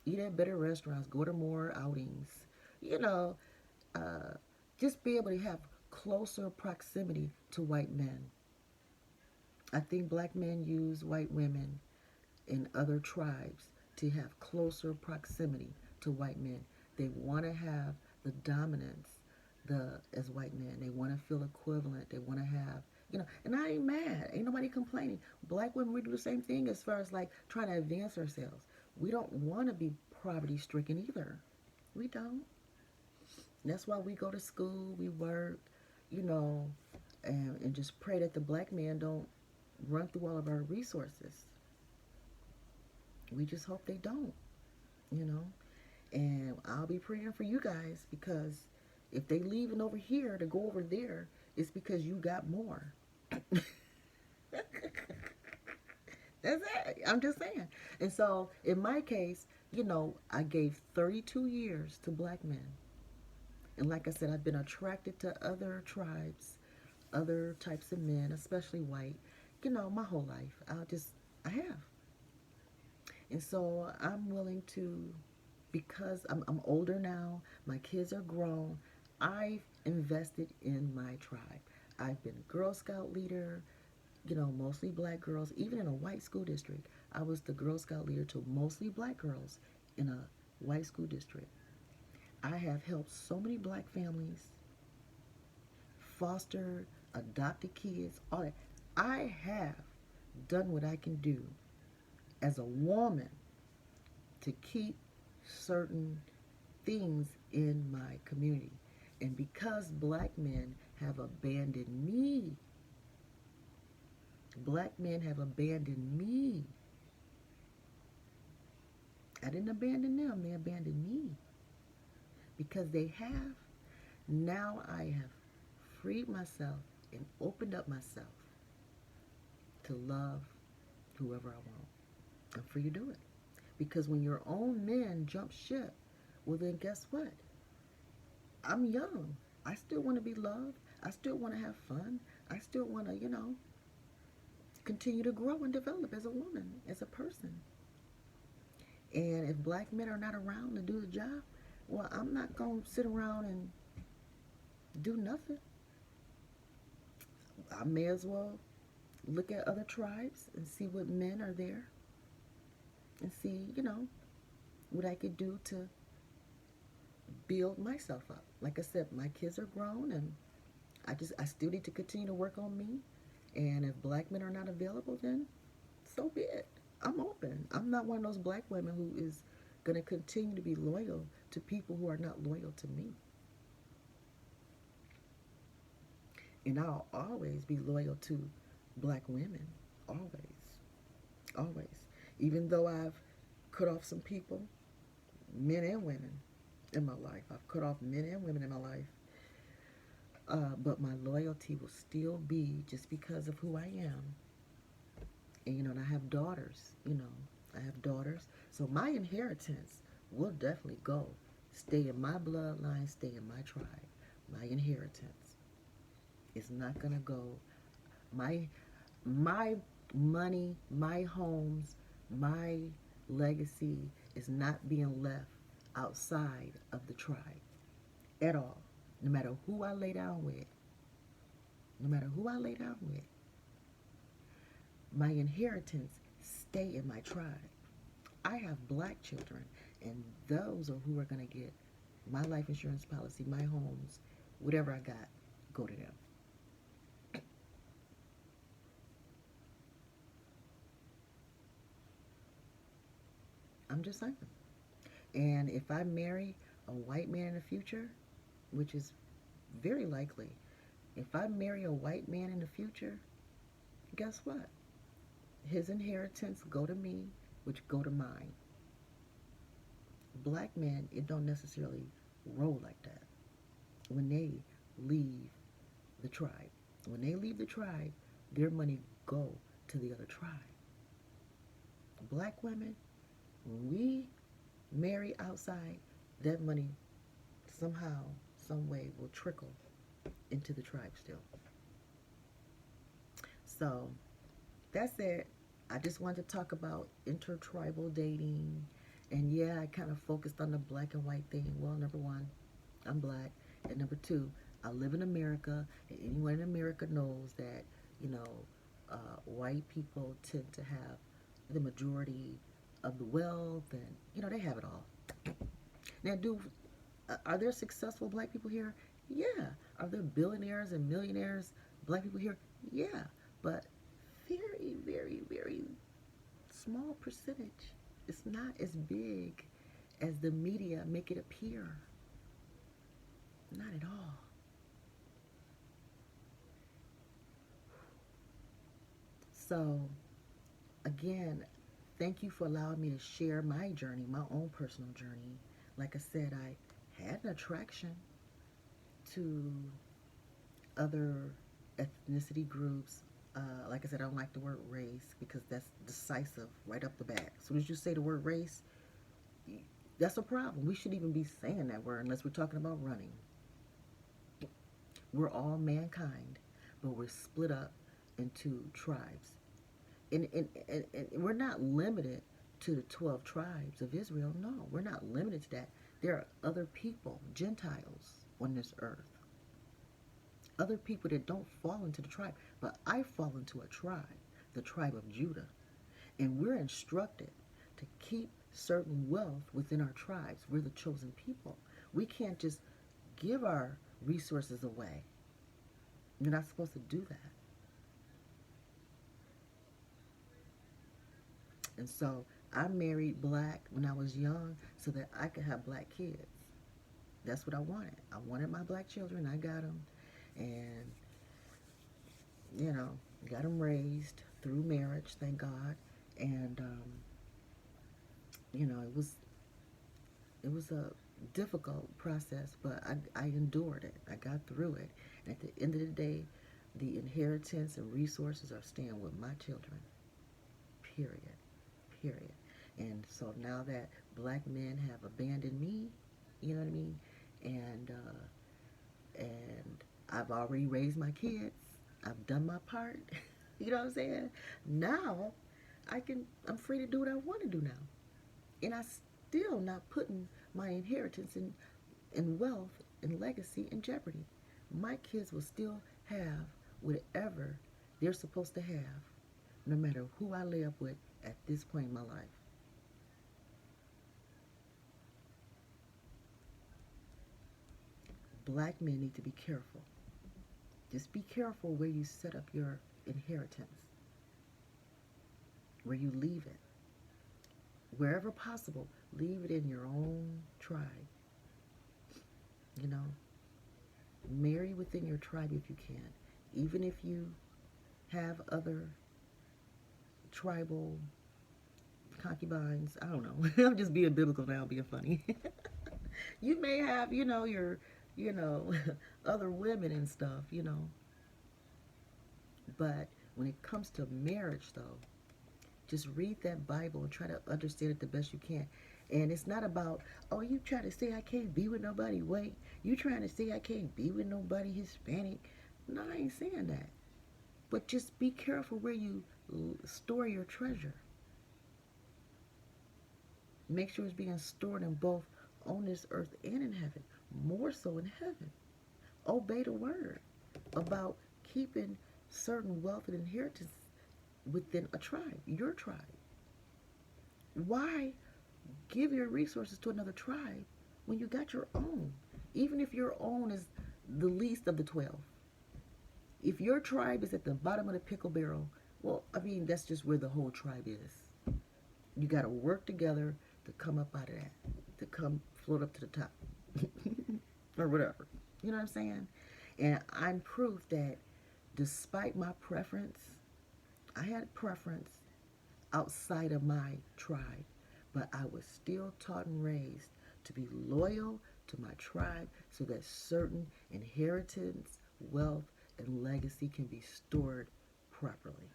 Eat at better restaurants, go to more outings, you know, just be able to have closer proximity to white men. I think black men use white women in other tribes to have closer proximity to white men. They want to have the dominance as white men. They want to feel equivalent. They want to have, and I ain't mad. Ain't nobody complaining. Black women, we do the same thing as far as like trying to advance ourselves. We don't want to be poverty stricken either. We don't. That's why we go to school, we work, and just pray that the black man don't run through all of our resources. We just hope they don't, you know. And I'll be praying for you guys because if they leaving over here to go over there, it's because you got more. That's it. I'm just saying. And so in my case, I gave 32 years to black men. And like I said, I've been attracted to other tribes, other types of men, especially white, my whole life. I have. And so I'm willing to, because I'm older now, my kids are grown, I've invested in my tribe. I've been a Girl Scout leader, mostly black girls. Even in a white school district, I was the Girl Scout leader to mostly black girls in a white school district. I have helped so many black families, foster, adopted kids, all that. I have done what I can do as a woman to keep certain things in my community. And because black men have abandoned me, black men have abandoned me. I didn't abandon them, they abandoned me. Because they have, now I have freed myself and opened up myself to love whoever I want. I'm free to do it. Because when your own men jump ship, well then guess what? I'm young. I still want to be loved. I still want to have fun. I still want to, continue to grow and develop as a woman, as a person. And if black men are not around to do the job, well, I'm not going to sit around and do nothing. I may as well look at other tribes and see what men are there and see, what I could do to build myself up. Like I said, my kids are grown and I still need to continue to work on me. And if black men are not available, then so be it. I'm open. I'm not one of those black women who is going to continue to be loyal to people who are not loyal to me. And I'll always be loyal to black women. Always. Always. Even though I've cut off some people, men and women in my life. I've cut off men and women in my life. But my loyalty will still be just because of who I am. And, and I have daughters, I have daughters. So my inheritance will definitely go. Stay in my bloodline, stay in my tribe. My inheritance is not going to go. My money, my homes, my legacy is not being left outside of the tribe at all. No matter who I lay down with, my inheritance stay in my tribe. I have black children, and those are who are going to get my life insurance policy, my homes, whatever I got, go to them. I'm just saying. And if I marry a white man in the future, which is very likely, if I marry a white man in the future, guess what? His inheritance go to me, which go to mine. Black men, it don't necessarily roll like that. When they leave the tribe, their money go to the other tribe. Black women, when we marry outside, that money somehow, some way will trickle into the tribe still. So that's it. I just wanted to talk about intertribal dating. And yeah, I kind of focused on the black and white thing. Well, number one, I'm black. And number two, I live in America. And anyone in America knows that, white people tend to have the majority of the wealth. And, they have it all. Now, are there successful black people here? Yeah. Are there billionaires and millionaires black people here? Yeah. But very, very, very small percentage. It's not as big as the media make it appear. Not at all. So, again, thank you for allowing me to share my journey, my own personal journey. Like I said, I had an attraction to other ethnicity groups. Like I said, I don't like the word race because that's decisive right up the bat. As soon as you say the word race, that's a problem. We shouldn't even be saying that word unless we're talking about running. We're all mankind, but we're split up into tribes. And we're not limited to the 12 tribes of Israel. No, we're not limited to that. There are other people, Gentiles, on this earth. Other people that don't fall into the tribe. But I fall into a tribe, the tribe of Judah. And we're instructed to keep certain wealth within our tribes. We're the chosen people. We can't just give our resources away. You're not supposed to do that. And so I married black when I was young so that I could have black kids. That's what I wanted. I wanted my black children. I got them. And, got them raised through marriage, thank God. And, it was a difficult process, but I endured it. I got through it. And at the end of the day, the inheritance and resources are staying with my children. Period. And so now that black men have abandoned me, you know what I mean? And I've already raised my kids. I've done my part. You know what I'm saying? Now I'm free to do what I want to do now. And I still not putting my inheritance and wealth and legacy in jeopardy. My kids will still have whatever they're supposed to have, no matter who I live with at this point in my life. Black men need to be careful. Just be careful where you set up your inheritance, where you leave it. Wherever possible, leave it in your own tribe. Marry within your tribe if you can. Even if you have other tribal concubines. I don't know. I'm just being biblical now, being funny. You may have, your, you know, other women and stuff, But when it comes to marriage, though, just read that Bible and try to understand it the best you can. And it's not about, oh, you trying to say I can't be with nobody white. You trying to say I can't be with nobody Hispanic. No, I ain't saying that. But just be careful where you store your treasure. Make sure it's being stored in both on this earth and in heaven. More so in heaven. Obey the word about keeping certain wealth and inheritance within a tribe, your tribe. Why give your resources to another tribe when you got your own? Even if your own is the least of the 12. If your tribe is at the bottom of the pickle barrel, well, I mean, that's just where the whole tribe is. You got to work together to come up out of that, to come float up to the top, or whatever. You know what I'm saying? And I'm proof that despite my preference, I had preference outside of my tribe, but I was still taught and raised to be loyal to my tribe so that certain inheritance, wealth, and legacy can be stored properly.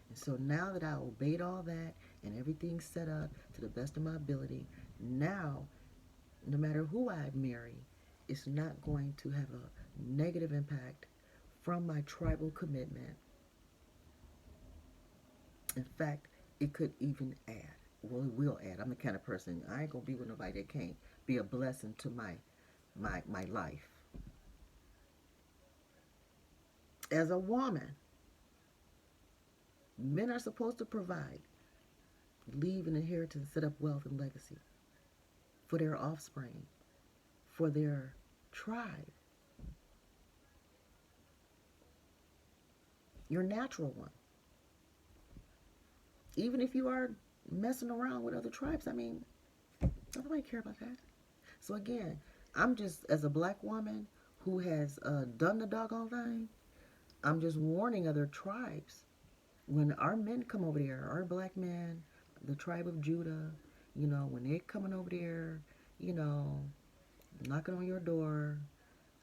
And so now that I obeyed all that and everything's set up to the best of my ability, now, no matter who I marry, it's not going to have a negative impact from my tribal commitment. In fact, it could even add. Well, it will add. I'm the kind of person, I ain't going to be with nobody that can't be a blessing to my life. As a woman, men are supposed to provide, leave an inheritance, set up wealth and legacy for their offspring, for their tribe. Your natural one. Even if you are messing around with other tribes, I mean, nobody care about that. So again, I'm just, as a black woman who has done the doggone thing, I'm just warning other tribes. When our men come over there, our black men, the tribe of Judah, when they're coming over there, knocking on your door,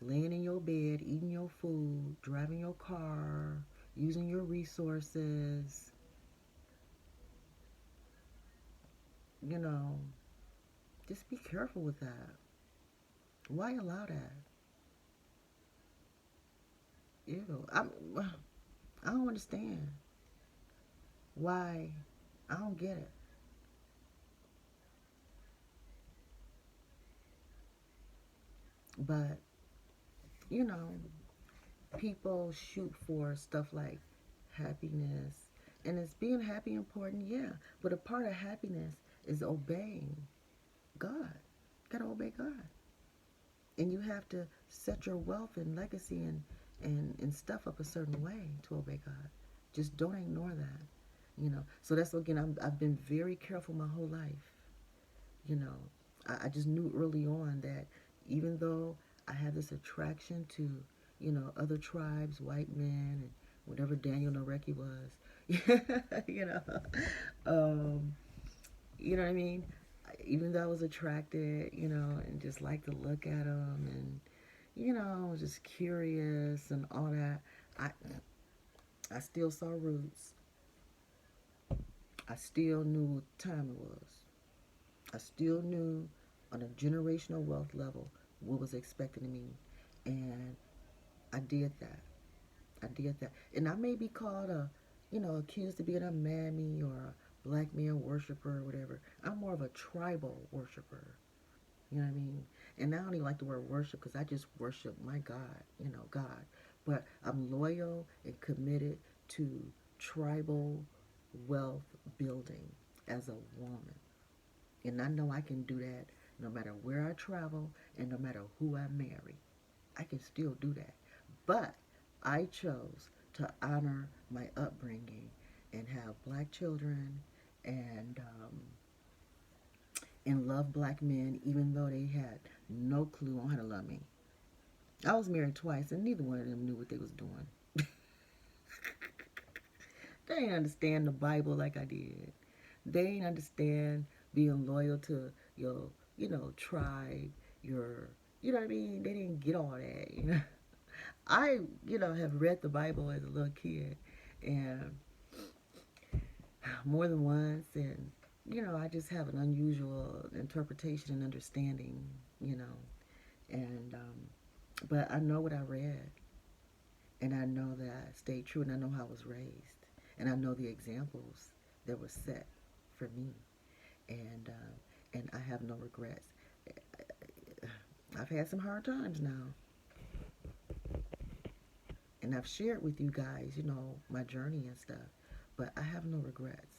laying in your bed, eating your food, driving your car, using your resources, just be careful with that. Why allow that? Ew. I don't understand. Why? I don't get it. But, people shoot for stuff like happiness. And is being happy important? Yeah. But a part of happiness is obeying God. You gotta obey God. And you have to set your wealth and legacy and stuff up a certain way to obey God. Just don't ignore that. So that's, again, I've been very careful my whole life. I just knew early on that even though I had this attraction to, other tribes, white men, and whatever Daniel Nareki was, you know what I mean? Even though I was attracted, and just liked to look at them, and, was just curious and all that, I still saw roots. I still knew what time it was. I still knew on a generational wealth level what was expected of me. And I did that. And I may be called accused of being a mammy or a black man worshiper or whatever. I'm more of a tribal worshiper. You know what I mean? And I don't even like the word worship because I just worship my God, God. But I'm loyal and committed to tribal wealth building as a woman. And I know I can do that no matter where I travel and no matter who I marry. I can still do that. But I chose to honor my upbringing and have black children and love black men even though they had no clue on how to love me. I was married twice and neither one of them knew what they was doing. They ain't understand the Bible like I did. They ain't understand being loyal to your, tribe, your, what I mean? They didn't get all that. I, have read the Bible as a little kid, and more than once, and I just have an unusual interpretation and understanding, and but I know what I read, and I know that I stayed true, and I know how I was raised, and I know the examples that were set for me, and I have no regrets. I've had some hard times now, and I've shared with you guys, my journey and stuff, but I have no regrets.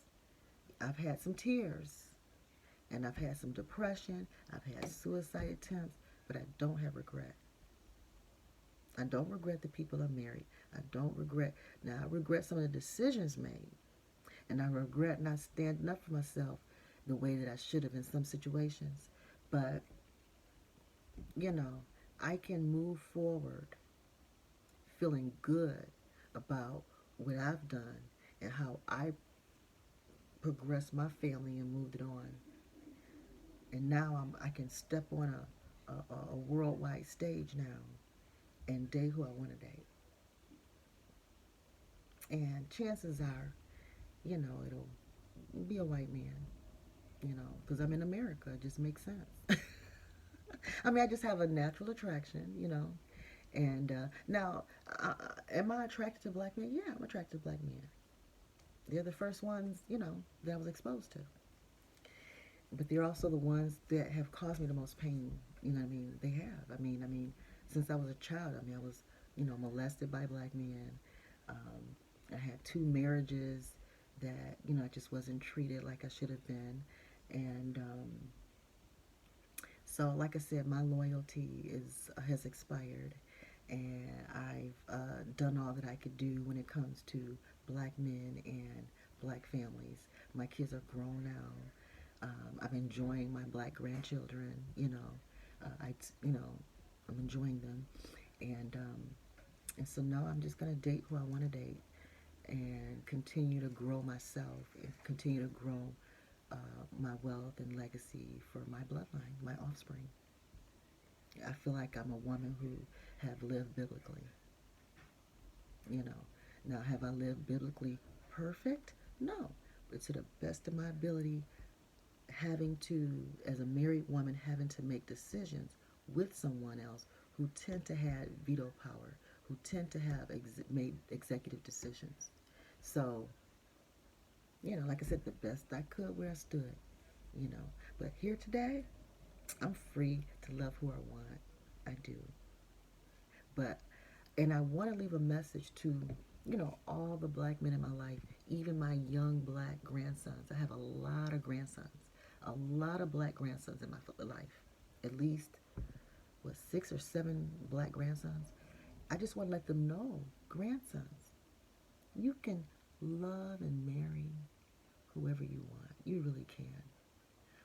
I've had some tears, and I've had some depression. I've had suicide attempts, but I don't have regret. I don't regret the people I married. I don't regret. Now, I regret some of the decisions made, and I regret not standing up for myself the way that I should have in some situations. But, you know, I can move forward feeling good about what I've done and how I progressed my family and moved it on. And now I can step on a worldwide stage now and date who I want to date. And chances are, it'll be a white man, because I'm in America. It just makes sense. I mean, I just have a natural attraction. And now, am I attracted to black men? Yeah, I'm attracted to black men. They're the first ones, that I was exposed to. But they're also the ones that have caused me the most pain. You know what I mean? They have. I mean, since I was a child, I was, molested by black men. I had two marriages that, I just wasn't treated like I should have been. And so, like I said, my loyalty has expired. And I've done all that I could do when it comes to black men and black families. My kids are grown now. I'm enjoying my black grandchildren. I'm enjoying them, and so now I'm just gonna date who I want to date, and continue to grow myself, and continue to grow my wealth and legacy for my bloodline, my offspring. I feel like I'm a woman who have lived biblically. Now have I lived biblically perfect? No, but to the best of my ability, having to, as a married woman, having to make decisions with someone else who tend to have veto power, who tend to have made executive decisions. So, like I said, the best I could where I stood, you know. But here today, I'm free to love who I want. I do. But, and I want to leave a message to, all the black men in my life, even my young black grandsons. I have a lot of grandsons, a lot of black grandsons in my life. At least, 6 or 7 black grandsons. I just want to let them know, grandsons, you can love and marry whoever you want. You really can.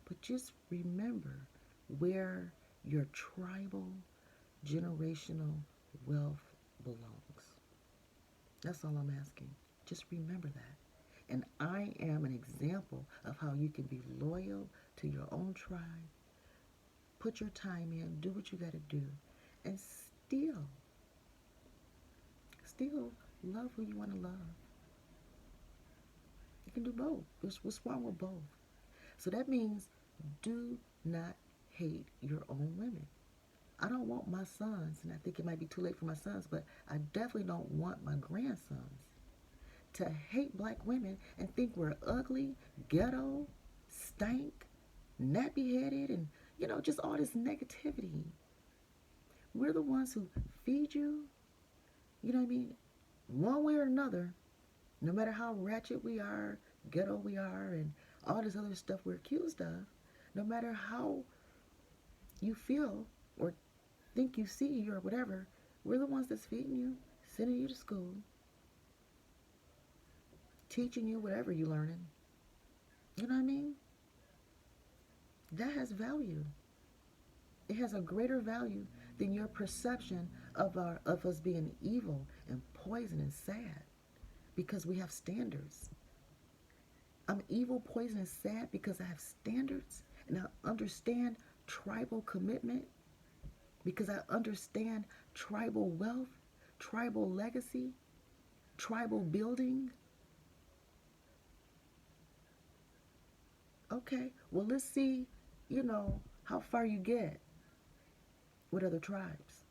But just remember where your tribal, generational wealth belongs. That's all I'm asking. Just remember that. And I am an example of how you can be loyal to your own tribe, put your time in, do what you got to do, and still love who you want to love. You can do both. What's wrong with both? So that means do not hate your own women. I don't want my sons, and I think it might be too late for my sons, but I definitely don't want my grandsons to hate black women and think we're ugly, ghetto, stank, nappy-headed, and, just all this negativity. We're the ones who feed you, you know what I mean, one way or another, no matter how ratchet we are, ghetto we are, and all this other stuff we're accused of, no matter how you feel or think you see you or whatever, we're the ones that's feeding you, sending you to school, teaching you whatever you're learning. You know what I mean? That has value. It has a greater value than your perception of us being evil and poison and sad. because we have standards. I'm evil, poison, and sad because I have standards and I understand tribal commitment, because I understand tribal wealth, tribal legacy, tribal building. Okay, well, let's see, how far you get with other tribes.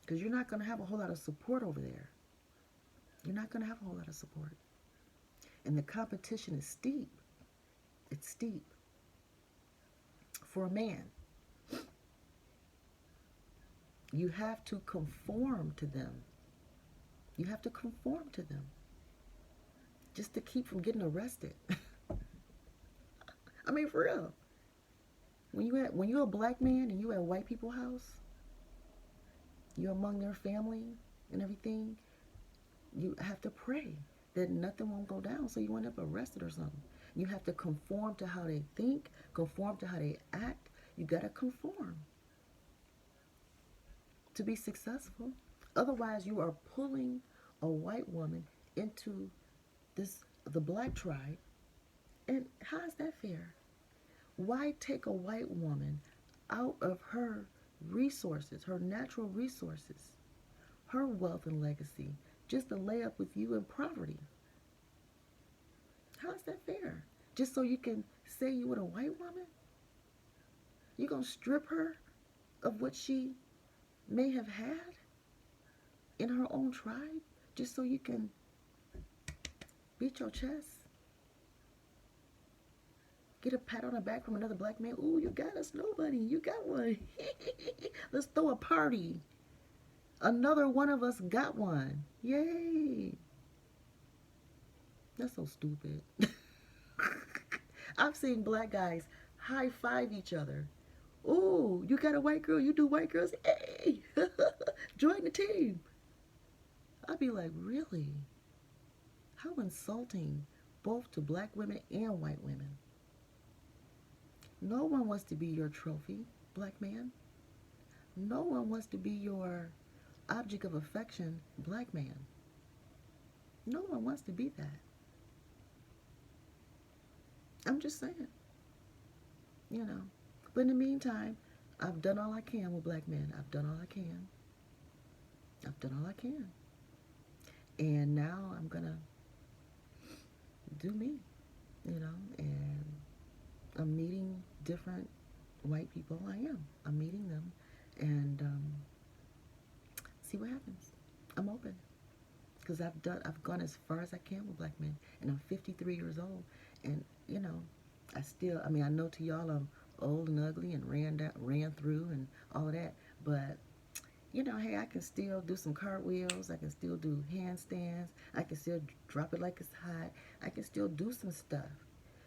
Because you're not going to have a whole lot of support over there. You're not going to have a whole lot of support. And the competition is steep. It's steep. For a man, you have to conform to them. You have to conform to them just to keep from getting arrested. I mean, for real. When you're a black man and you at white people's house, you're among their family and everything, you have to pray that nothing won't go down so you end up arrested or something. You have to conform to how they think, conform to how they act. You got to conform to be successful. Otherwise, you are pulling a white woman into the black tribe. And how is that fair? Why take a white woman out of her resources, her natural resources, her wealth and legacy, just to lay up with you in poverty? How is that fair? Just so you can say you with a white woman? You gonna strip her of what she may have had in her own tribe just so you can beat your chest? Get a pat on the back from another black man. Ooh, you got us, nobody. You got one. Let's throw a party. Another one of us got one. Yay. That's so stupid. I've seen black guys high five each other. Ooh, you got a white girl. You do white girls. Hey, join the team. I'd be like, really? How insulting, both to black women and white women. No one wants to be your trophy, black man. No one wants to be your object of affection, black man. No one wants to be that. I'm just saying. But in the meantime, I've done all I can with black men. I've done all I can. I've done all I can. And now I'm going to do me, and I'm meeting different white people. I'm meeting them and see what happens. I'm open because I've gone as far as I can with black men, and I'm 53 years old, and I know to y'all I'm old and ugly and ran through and all of that, but hey, I can still do some cartwheels. I can still do handstands. I can still drop it like it's hot. I can still do some stuff.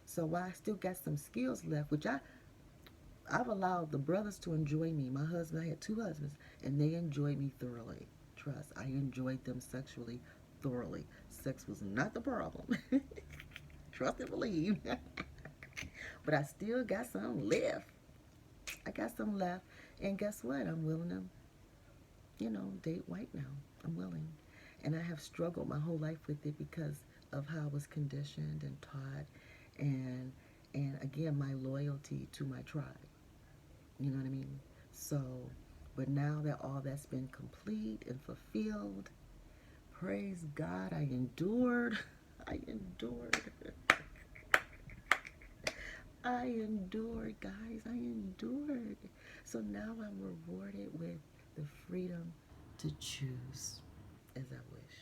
So I still got some skills left, which I've allowed the brothers to enjoy me. My husband, I had 2 husbands, and they enjoyed me thoroughly. Trust, I enjoyed them sexually thoroughly. Sex was not the problem. Trust and believe. But I still got some left. I got some left. And guess what? I'm willing to, date white now. I'm willing. And I have struggled my whole life with it because of how I was conditioned and taught. And again, my loyalty to my tribe. You know what I mean? So, but now that all that's been complete and fulfilled, praise God, I endured. I endured, guys. I endured. So now I'm rewarded with the freedom to choose as I wish.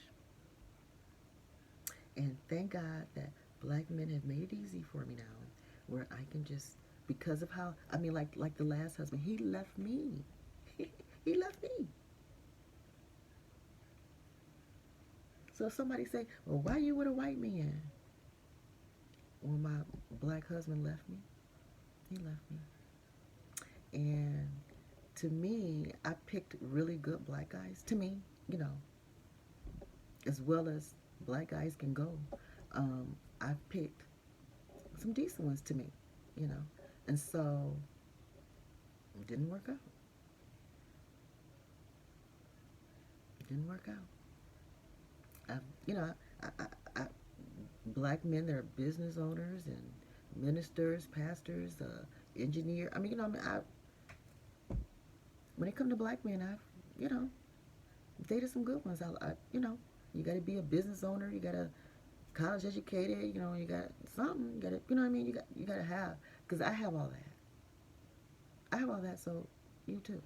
And thank God that black men have made it easy for me now, where I can just, because of how, like the last husband, he left me. He left me. So if somebody say, well, why you with a white man? Well, my black husband left me. He left me. And to me, I picked really good black guys. To me, as well as black guys can go. I've picked some decent ones to me, and so it didn't work out. It didn't work out. I, black men that are business owners and ministers, pastors, engineer. I mean, when it comes to black men, dated some good ones. You got to be a business owner. You got to college educated. You got something. You got to, what I mean. You got to have, because I have all that. I have all that, so you too.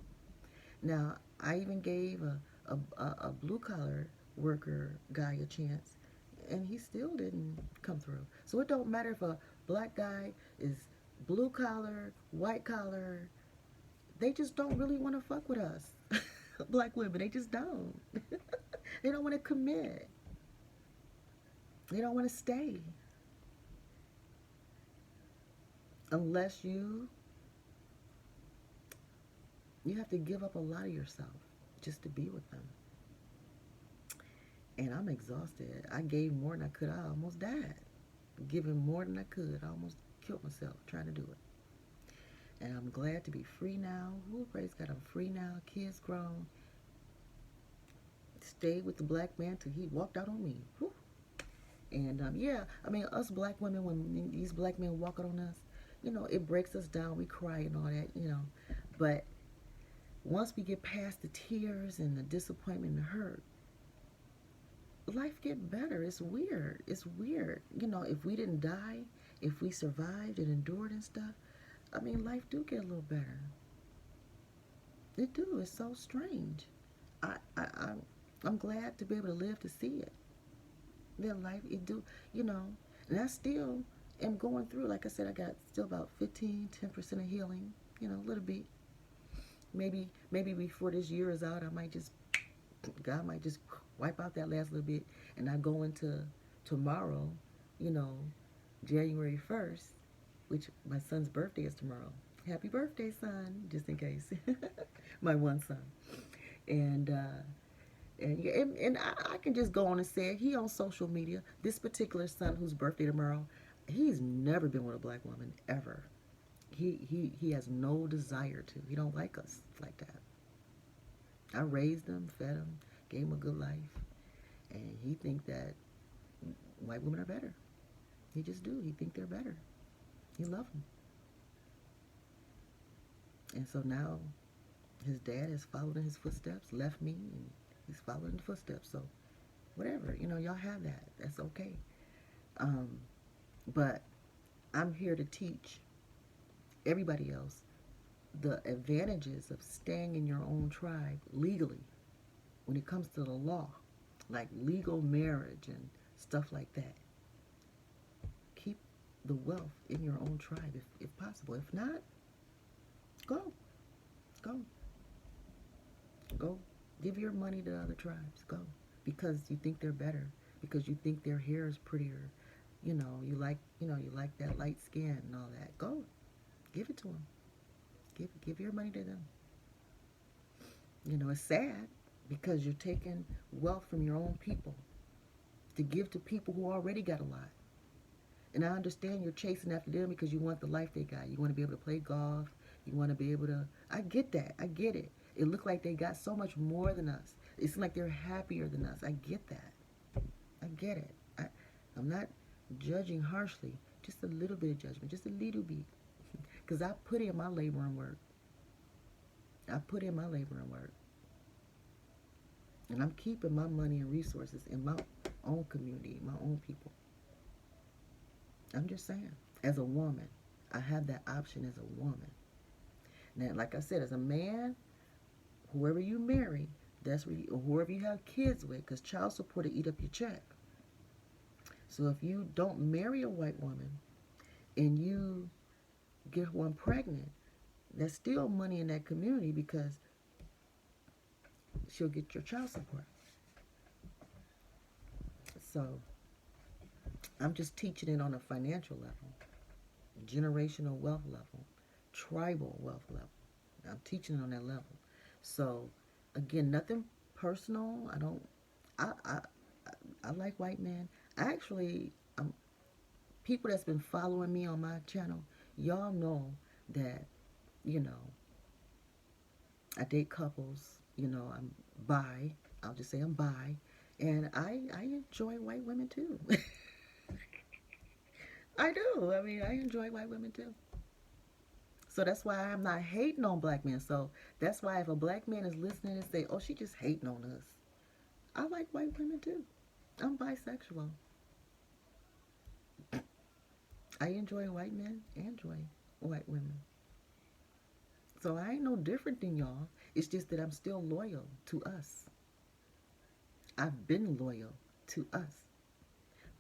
Now, I even gave a blue collar worker guy a chance, and he still didn't come through. So it don't matter if a black guy is blue collar, white collar. They just don't really want to fuck with us. Black women, they just don't. They don't want to commit. They don't want to stay. Unless you have to give up a lot of yourself just to be with them. And I'm exhausted. I gave more than I could. I almost died. Giving more than I could. I almost killed myself trying to do it. And I'm glad to be free now. Ooh, praise God, I'm free now. Kids grown. Stayed with the black man till he walked out on me. Whew. And yeah, I mean, us black women, when these black men walk out on us, it breaks us down. We cry and all that. But once we get past the tears and the disappointment and the hurt, life get better. It's weird. It's weird. If we didn't die, if we survived and endured and stuff, I mean, life do get a little better. It do. It's so strange. I'm glad to be able to live to see it. Their life, it do, and I still am going through. Like I said, I got still about 10% of healing, a little bit. Maybe before this year is out, God might just wipe out that last little bit, and I go into tomorrow, January 1st, which my son's birthday is tomorrow. Happy birthday, son, just in case. My one son. And I can just go on and say it. He on social media. This particular son whose birthday tomorrow, he's never been with a black woman, ever. He has no desire to. He don't like us like that. I raised him, fed him, gave him a good life, and he think that white women are better. He just do. He think they're better. He love them. And so now his dad has followed in his footsteps, left me, and he's followed in the footsteps. So whatever, y'all have that. That's okay. But I'm here to teach everybody else the advantages of staying in your own tribe legally when it comes to the law, like legal marriage and stuff like that. Keep the wealth in your own tribe if possible. If not, go. Give your money to other tribes. Go. Because you think they're better. Because you think their hair is prettier. You like that light skin and all that. Go. Give it to them. Give your money to them. It's sad because you're taking wealth from your own people to give to people who already got a lot. And I understand you're chasing after them because you want the life they got. You want to be able to play golf. You want to be able to... I get that. I get it. It looked like they got so much more than us. It seems like they're happier than us. I get that. I get it. I'm not judging harshly. Just a little bit of judgment. Just a little bit. Because I put in my labor and work. And I'm keeping my money and resources in my own community, my own people. I'm just saying. As a woman, I have that option as a woman. Now, like I said, as a man, whoever you marry, that's where or whoever you have kids with, because child support will eat up your check. So if you don't marry a white woman and you get one pregnant, there's still money in that community because she'll get your child support. So I'm just teaching it on a financial level, generational wealth level, tribal wealth level. I'm teaching it on that level. So again, nothing personal. I like white men. Actually, people that's been following me on my channel, y'all know that, I date couples, I'm bi. I'll just say I'm bi. And I enjoy white women too. I do. I mean, I enjoy white women too. So that's why I'm not hating on black men. So that's why if a black man is listening and say, "Oh, she just hating on us," I like white women too. I'm bisexual. I enjoy white men and enjoy white women. So I ain't no different than y'all. It's just that I'm still loyal to us. I've been loyal to us.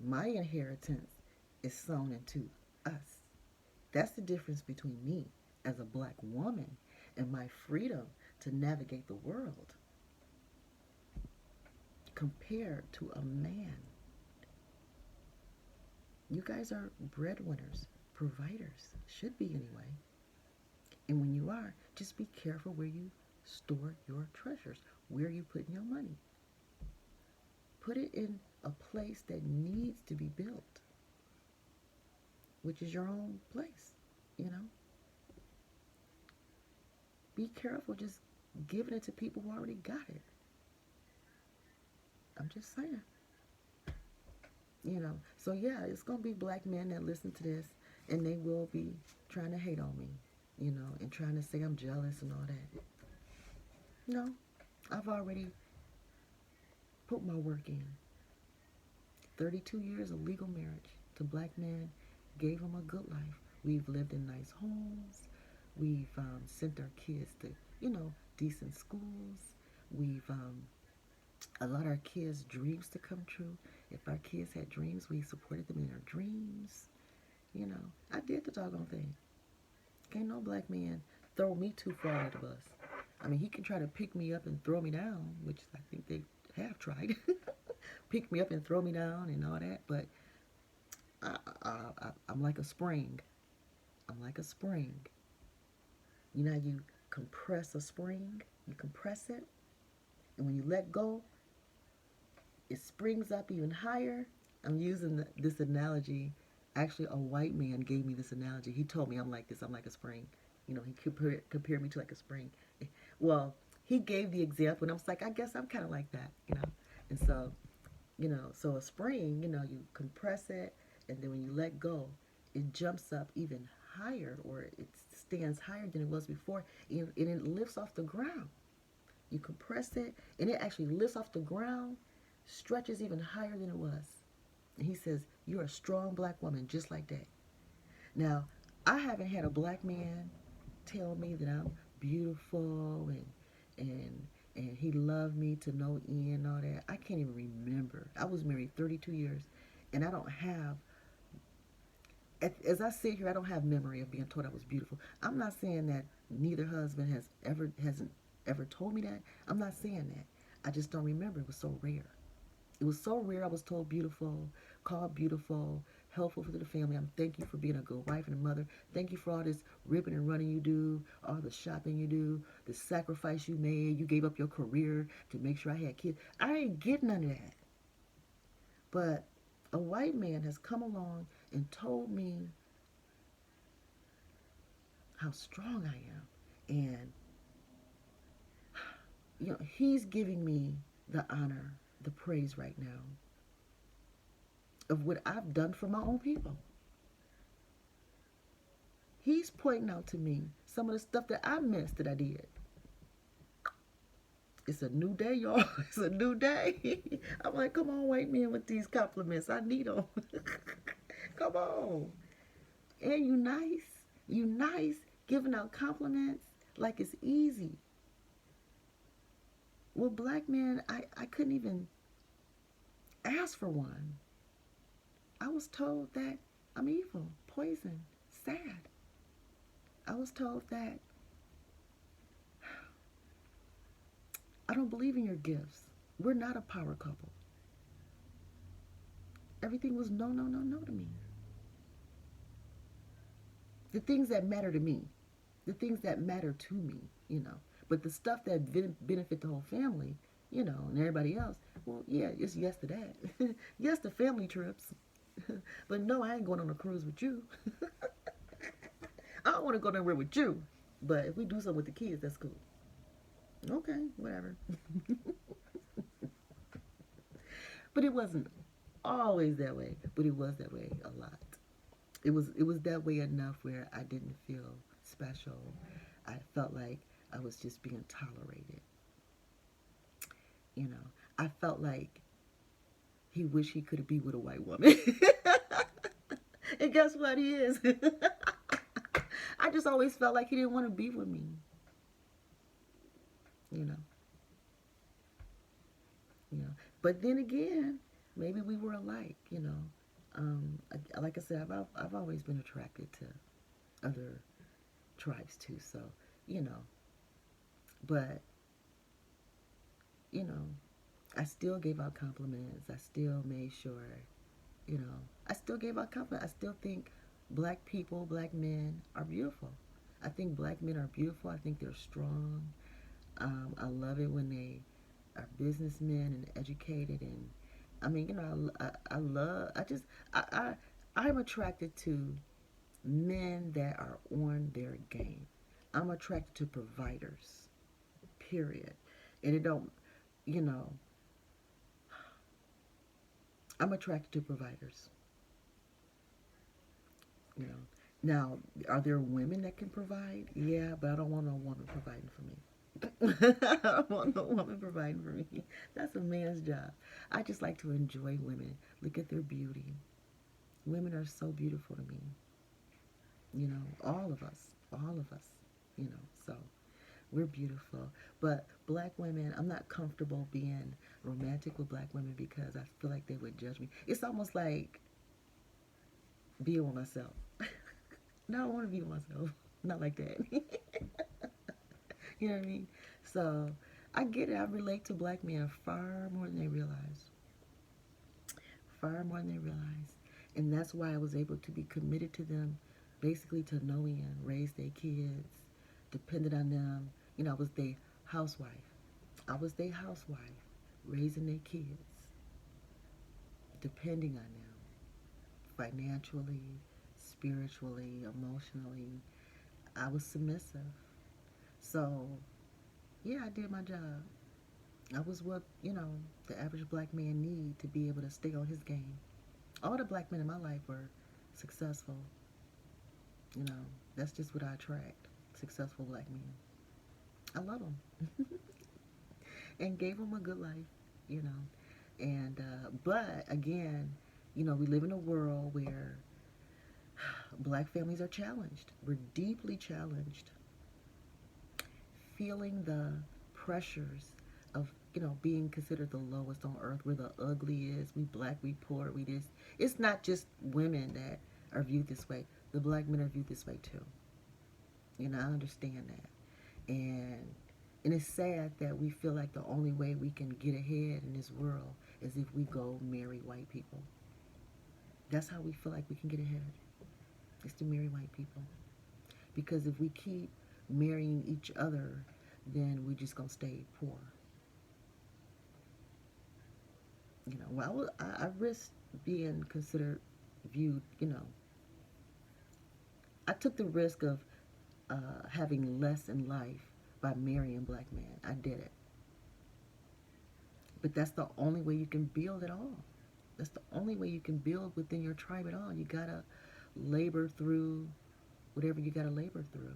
My inheritance is sown into us. That's the difference between me as a black woman and my freedom to navigate the world compared to a man. You guys are breadwinners, providers, should be anyway. And when you are, just be careful where you store your treasures, where you put your money. Put it in a place that needs to be built, which is your own place, you know. Be careful just giving it to people who already got it. I'm just saying. You know, so yeah, it's going to be black men that listen to this, and they will be trying to hate on me, you know, and trying to say I'm jealous and all that. No, I've already put my work in. 32 years of legal marriage to black men, gave them a good life. We've lived in nice homes. We've sent our kids to, you know, decent schools. We've allowed our kids' dreams to come true. If our kids had dreams, we supported them in their dreams. You know, I did the doggone thing. Can't no black man throw me too far under the bus. I mean, he can try to pick me up and throw me down, which I think they have tried. Pick me up and throw me down and all that, but I'm like a spring. I'm like a spring. You know how you compress a spring? You compress it, and when you let go, it springs up even higher. I'm using this analogy. Actually, a white man gave me this analogy. He told me I'm like this. I'm like a spring. You know, he compared me to like a spring. Well, he gave the example, and I was like, I guess I'm kind of like that, you know. And so, you know, so a spring, you know, you compress it, and then when you let go, it jumps up even higher, or it stands higher than it was before, and it lifts off the ground. You compress it, and it actually lifts off the ground, stretches even higher than it was. And he says, you're a strong black woman, just like that. Now, I haven't had a black man tell me that I'm beautiful and he loved me to no end and all that. I can't even remember. I was married 32 years, and I don't have, as I sit here, I don't have memory of being told I was beautiful. I'm not saying that neither husband hasn't ever told me that. I'm not saying that. I just don't remember. It was so rare. It was so rare. I was told beautiful, called beautiful, helpful for the family. I'm thank you for being a good wife and a mother. Thank you for all this ripping and running you do, all the shopping you do, the sacrifice you made. You gave up your career to make sure I had kids. I ain't getting none of that. But a white man has come along and told me how strong I am. And, you know, he's giving me the honor, the praise right now of what I've done for my own people. He's pointing out to me some of the stuff that I missed that I did. It's a new day, y'all. It's a new day. I'm like, come on, white men, with these compliments. I need them. Come on. And you nice. You nice. Giving out compliments like it's easy. Well, black men, I couldn't even ask for one. I was told that I'm evil, poison, sad. I was told that I don't believe in your gifts. We're not a power couple. Everything was no, no, no, no to me. The things that matter to me, the things that matter to me, you know. But the stuff that benefit the whole family, you know, and everybody else, well, yeah, it's yes to that. Yes to family trips. But no, I ain't going on a cruise with you. I don't want to go nowhere with you. But if we do something with the kids, that's cool. Okay, whatever. But it wasn't always that way, but it was that way a lot. It was that way enough where I didn't feel special. I felt like I was just being tolerated. You know, I felt like he wished he could be with a white woman. And guess what? He is. I just always felt like he didn't want to be with me. You know, you know. But then again, maybe we were alike. You know, like I said, I've always been attracted to other tribes too. So, you know, but you know, I still gave out compliments. I still made sure, you know, I still gave out compliments. I still think black people, black men are beautiful. I think black men are beautiful. I think they're strong. I love it when they are businessmen and educated. And I mean, you know, I love, I just, I'm attracted to men that are on their game. I'm attracted to providers, period. And it don't, you know, I'm attracted to providers. You know, now are there women that can provide? Yeah, but I don't want no woman providing for me. I don't want no woman providing for me. That's a man's job. I just like to enjoy women. Look at their beauty. Women are so beautiful to me. You know, all of us. You know, so we're beautiful. But black women, I'm not comfortable being romantic with black women because I feel like they would judge me. It's almost like being with myself. No, I don't want to be with myself. Not like that. You know what I mean? So I get it. I relate to black men far more than they realize. Far more than they realize. And that's why I was able to be committed to them, basically to no end, raise their kids, depended on them. You know, I was their housewife. I was their housewife, raising their kids, depending on them, financially, spiritually, emotionally. I was submissive. So, yeah, I did my job. I was what, you know, the average black man need to be able to stay on his game. All the black men in my life were successful. You know, that's just what I attract. Successful black men. I love them. And gave them a good life, you know. And, but again, you know, we live in a world where black families are challenged. We're deeply challenged. Feeling the pressures of, you know, being considered the lowest on earth. We're the ugliest. We black, we poor, we this. It's not just women that are viewed this way. The black men are viewed this way too. You know, I understand that. And it's sad that we feel like the only way we can get ahead in this world is if we go marry white people. That's how we feel like we can get ahead. Is to marry white people. Because if we keep marrying each other, then we're just going to stay poor. You know, well, I risked being considered, viewed, you know. I took the risk of having less in life by marrying black men. I did it. But that's the only way you can build at all. That's the only way you can build within your tribe at all. You got to labor through whatever you got to labor through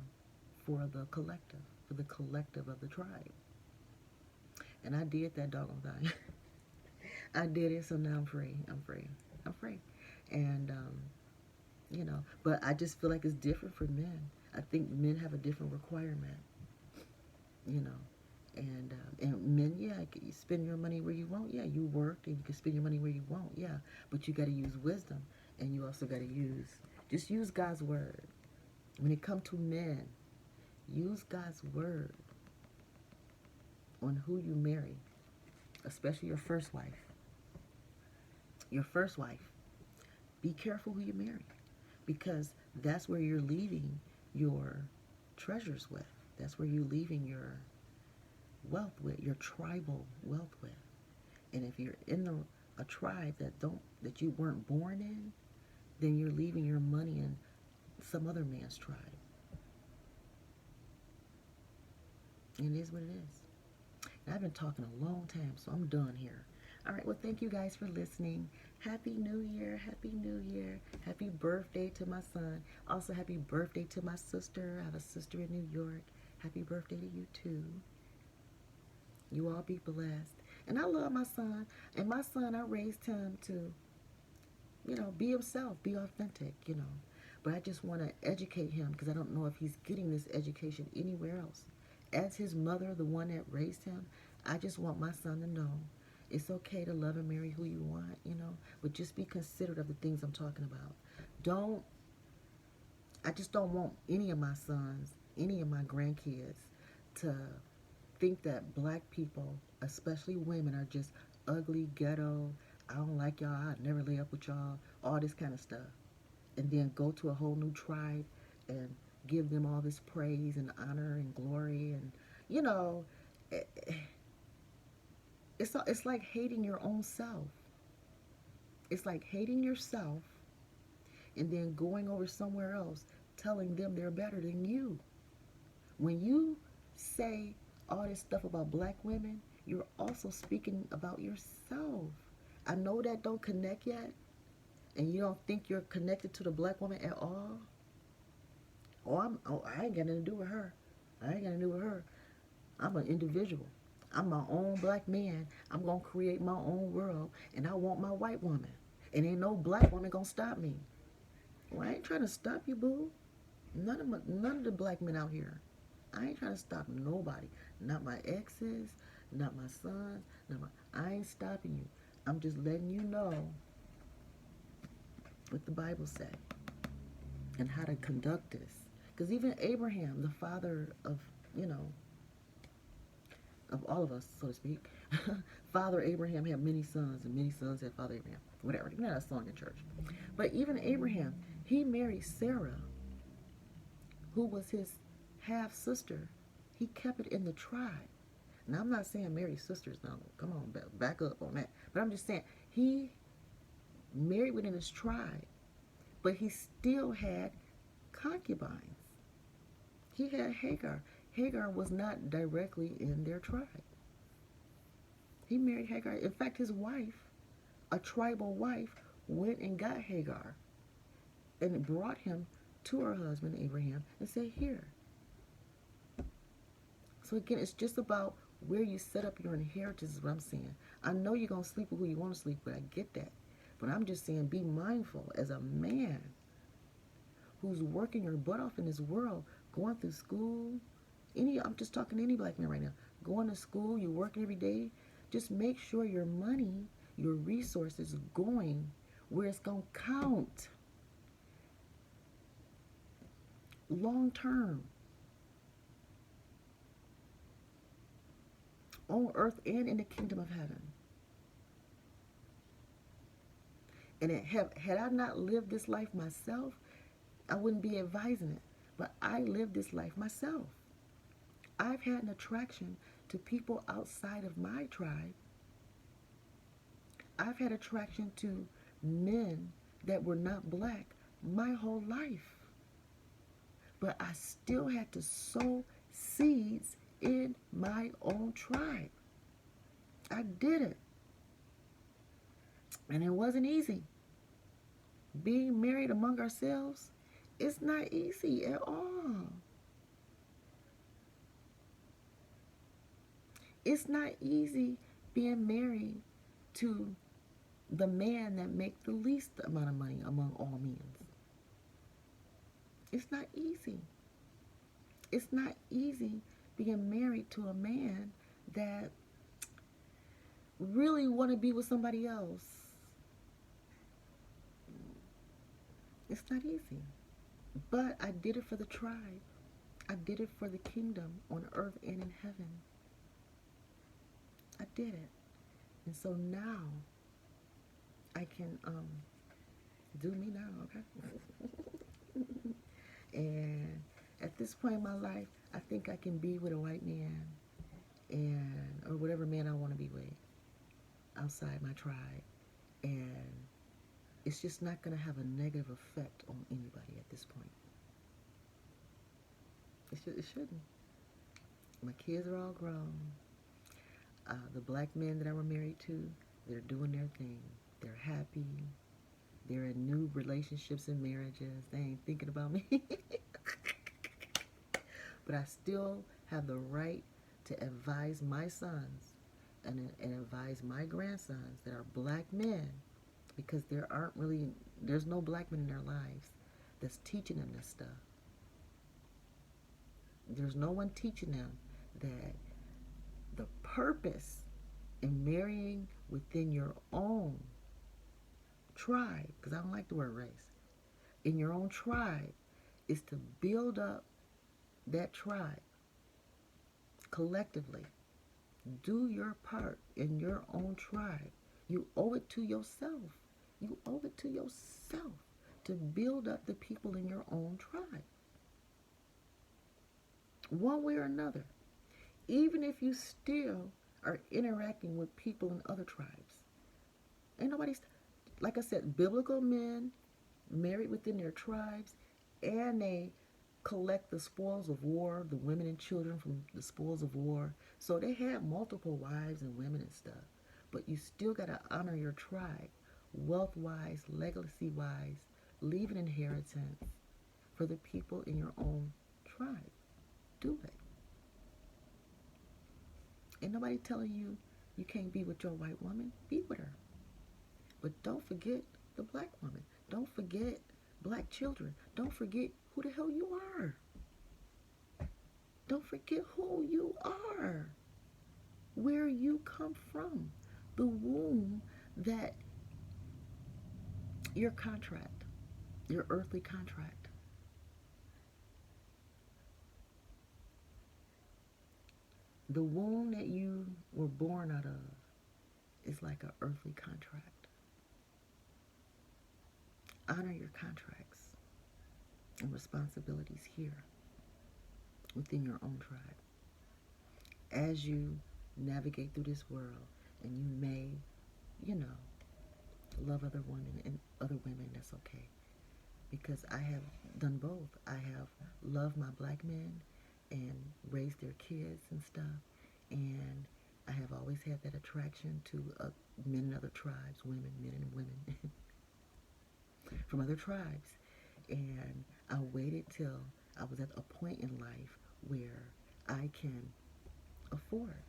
for the collective of the tribe. And I did that doggone thing. I did it, so now I'm free. I'm free. I'm free. And, you know, but I just feel like it's different for men. I think men have a different requirement, you know. And men, yeah, you spend your money where you want. Yeah, you work and you can spend your money where you want. Yeah, but you got to use wisdom, and you also got to just use God's word. When it comes to men, use God's word on who you marry, especially your first wife. Your first wife. Be careful who you marry, because that's where you're leaving your treasures with. That's where you're leaving your wealth with, your tribal wealth with. And if you're in a tribe that you weren't born in, then you're leaving your money in some other man's tribe. And it is what it is. And I've been talking a long time, so I'm done here. All right, well, thank you guys for listening. Happy New Year. Happy New Year. Happy birthday to my son. Also, happy birthday to my sister. I have a sister in New York. Happy birthday to you, too. You all be blessed. And I love my son. And my son, I raised him to, be himself, be authentic. But I just want to educate him because I don't know if he's getting this education anywhere else. As his mother, the one that raised him, I just want my son to know it's okay to love and marry who you want, but just be considerate of the things I'm talking about. I just don't want any of my sons, any of my grandkids to think that black people, especially women, are just ugly, ghetto. I don't like y'all. I'd never lay up with y'all. All this kind of stuff. And then go to a whole new tribe and give them all this praise and honor and glory. And, it's like hating your own self. It's like hating yourself and then going over somewhere else telling them they're better than you. When you say all this stuff about black women, you're also speaking about yourself. I know that don't connect yet, and you don't think you're connected to the black woman at all. I ain't got nothing to do with her. I ain't got nothing to do with her. I'm an individual. I'm my own black man. I'm going to create my own world, and I want my white woman. And ain't no black woman going to stop me. Well, I ain't trying to stop you, boo. None of the black men out here. I ain't trying to stop nobody. Not my exes, not my sons. I ain't stopping you. I'm just letting you know what the Bible said and how to conduct this. Because even Abraham, the father of, of all of us, so to speak, Father Abraham had many sons, and many sons had Father Abraham. Whatever. You know that song in church. But even Abraham, he married Sarah, who was his half-sister. He kept it in the tribe. Now, I'm not saying marry sisters now. Come on, back up on that. But I'm just saying, he married within his tribe, but he still had concubines. He had Hagar. Hagar was not directly in their tribe. He married Hagar. In fact, his wife, a tribal wife, went and got Hagar and brought him to her husband, Abraham, and said, here. So again, it's just about where you set up your inheritance is what I'm saying. I know you're going to sleep with who you want to sleep with. I get that. But I'm just saying be mindful as a man who's working your butt off in this world, going through school. I'm just talking to any black man right now. Going to school, you're working every day. Just make sure your money, your resources are going where it's going to count. Long term. On earth and in the kingdom of heaven. And had I not lived this life myself, I wouldn't be advising it. But I lived this life myself. I've had an attraction to people outside of my tribe. I've had attraction to men that were not black my whole life. But I still had to sow seeds in my own tribe. I did it. And it wasn't easy. Being married among ourselves, it's not easy at all. It's not easy being married to the man that makes the least amount of money among all men. It's not easy. It's not easy being married to a man that really want to be with somebody else. It's not easy. But I did it for the tribe. I did it for the kingdom on earth and in heaven. I did it. And so now I can do me now, okay? And at this point in my life, I think I can be with a white man or whatever man I want to be with outside my tribe. And it's just not going to have a negative effect on anybody at this point. It shouldn't. My kids are all grown. The black men that I were married to, They're doing their thing. They're happy. They're in new relationships and marriages. They ain't thinking about me. But I still have the right to advise my sons and advise my grandsons that are black men, because there's no black men in their lives that's teaching them this stuff. There's no one teaching them that the purpose in marrying within your own tribe, because I don't like the word race, in your own tribe, is to build up that tribe collectively. Do your part in your own tribe. You owe it to yourself. You owe it to yourself to build up the people in your own tribe. One way or another. Even if you still are interacting with people in other tribes. Ain't nobody's, like I said, biblical men married within their tribes, and they collect the spoils of war, the women and children from the spoils of war. So they have multiple wives and women and stuff. But you still got to honor your tribe, wealth-wise, legacy-wise, leave an inheritance for the people in your own tribe. Do it. Ain't nobody telling you you can't be with your white woman. Be with her. But don't forget the black woman. Don't forget black children. Don't forget who the hell you are. Don't forget who you are. Where you come from. The womb that your contract, your earthly contract. The womb that you were born out of is like an earthly contract. Honor your contracts and responsibilities here within your own tribe. As you navigate through this world, and you may, love other women and other women, that's okay. Because I have done both. I have loved my black men and raised their kids and stuff. And I have always had that attraction to men in other tribes, men and women from other tribes. And I waited till I was at a point in life where I can afford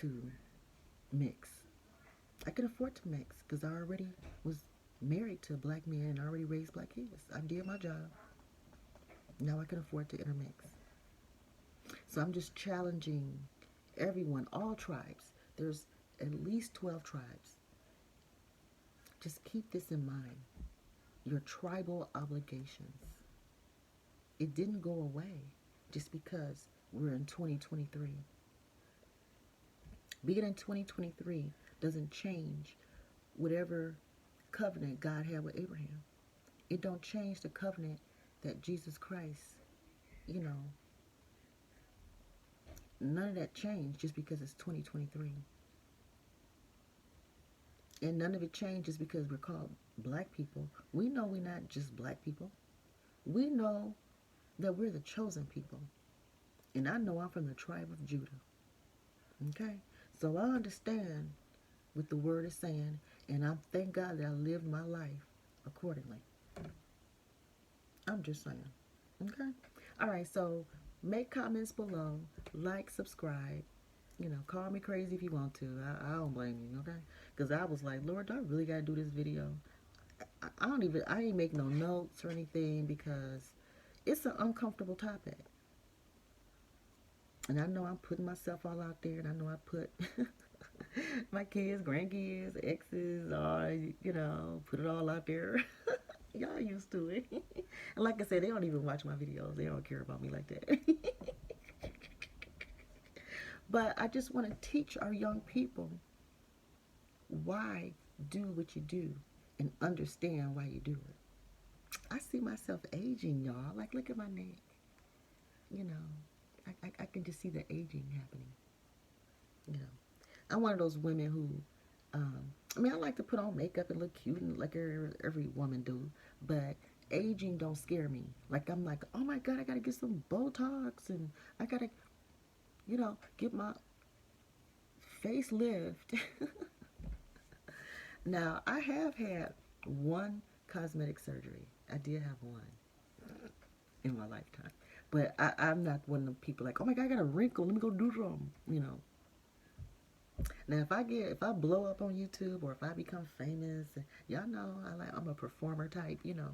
to mix. I can afford to mix because I already was married to a black man and I already raised black kids. I did my job. Now I can afford to intermix. So I'm just challenging everyone, all tribes. There's at least 12 tribes. Just keep this in mind. Your tribal obligations. It didn't go away just because we're in 2023. Being in 2023 doesn't change whatever covenant God had with Abraham. It don't change the covenant that Jesus Christ, none of that changed just because it's 2023. And none of it changes because we're called black people. We know we're not just black people. We know that we're the chosen people. And I know I'm from the tribe of Judah. Okay? So I understand what the word is saying, and I thank God that I lived my life accordingly. I'm just saying. Okay? All right, so make comments below, like, subscribe. Call me crazy if you want to. I don't blame you, okay? Because I was like, Lord, do I really got to do this video? I ain't make no notes or anything because it's an uncomfortable topic. And I know I'm putting myself all out there, and I know I put my kids, grandkids, exes, put it all out there. Y'all used to it. And like I said, they don't even watch my videos. They don't care about me like that. But I just want to teach our young people why do what you do and understand why you do it. I see myself aging, y'all. Like, look at my neck. I can just see the aging happening. I'm one of those women who, I like to put on makeup and look cute and like every woman do, but aging don't scare me. Like, I'm like, oh my God, I gotta get some Botox and I gotta, get my facelift. Now, I have had one cosmetic surgery. I did have one in my lifetime. But I'm not one of the people like, oh my God, I got a wrinkle. Let me go do something. You know. Now, if I blow up on YouTube or if I become famous, y'all know I'm a performer type. You know.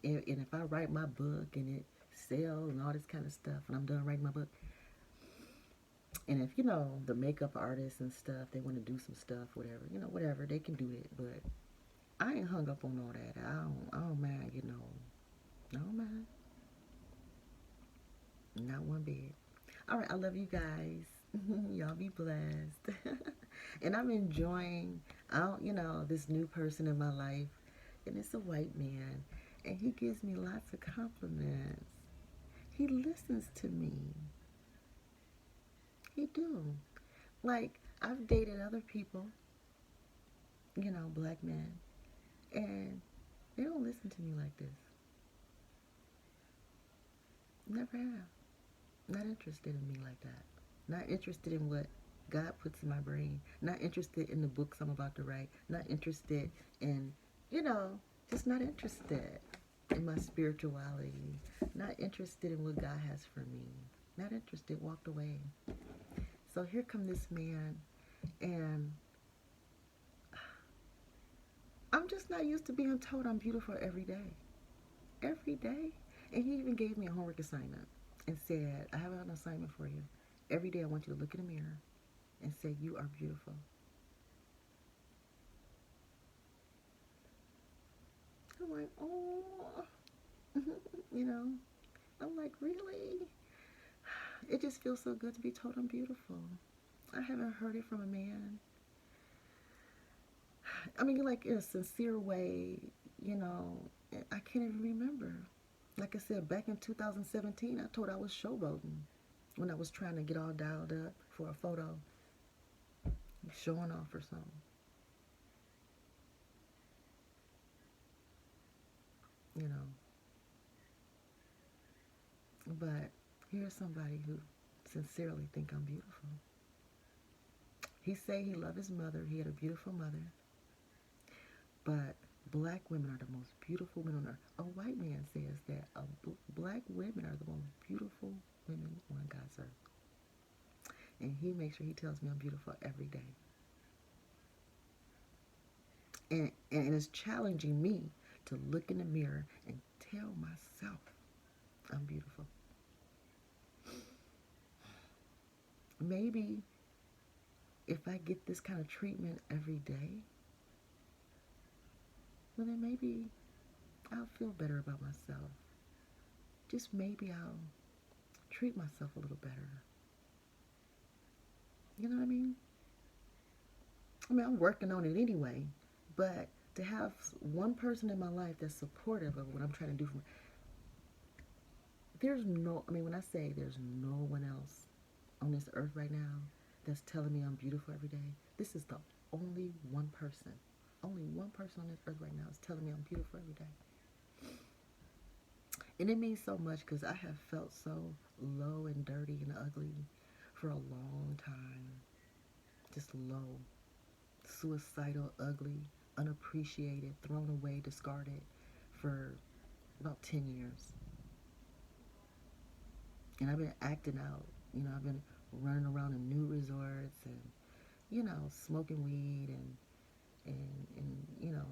And if I write my book and it sells and all this kind of stuff, and I'm done writing my book, and if, you know, the makeup artists and stuff, they want to do some stuff, whatever, you know, whatever, they can do it. But I ain't hung up on all that. I don't mind getting old. I don't mind. Not one bit. All right, I love you guys. Y'all be blessed. And I'm enjoying, you know, this new person in my life. And it's a white man. And he gives me lots of compliments. He listens to me. He do. Like, I've dated other people, you know, black men, and they don't listen to me like this. Never have. Not interested in me like that. Not interested in what God puts in my brain. Not interested in the books I'm about to write. Not interested in, you know, just not interested in my spirituality. Not interested in what God has for me. Not interested. Walked away. So here come this man, and I'm just not used to being told I'm beautiful every day. Every day. And he even gave me a homework assignment and said, I have an assignment for you. Every day I want you to look in the mirror and say, you are beautiful. I'm like, oh, you know, I'm like, really? It just feels so good to be told I'm beautiful. I haven't heard it from a man. I mean, like, in a sincere way, you know, I can't even remember. Like I said, back in 2017, I told I was showboating when I was trying to get all dialed up for a photo, showing off or something. You know. But here's somebody who sincerely think I'm beautiful. He say he loved his mother. He had a beautiful mother. But black women are the most beautiful women on earth. A white man says that black women are the most beautiful women on God's earth. And he makes sure he tells me I'm beautiful every day. And it's challenging me to look in the mirror and tell myself I'm beautiful. Maybe if I get this kind of treatment every day, well, then maybe I'll feel better about myself. Just maybe I'll treat myself a little better. You know what I mean? I mean, I'm working on it anyway, but to have one person in my life that's supportive of what I'm trying to do, when I say there's no one else on this earth right now that's telling me I'm beautiful every day, this is the only one person. Only one person on this earth right now is telling me I'm beautiful every day. And it means so much because I have felt so low and dirty and ugly for a long time. Just low, suicidal, ugly, unappreciated, thrown away, discarded for about 10 years. And I've been acting out. You know, I've been running around in new resorts and, you know, smoking weed and you know,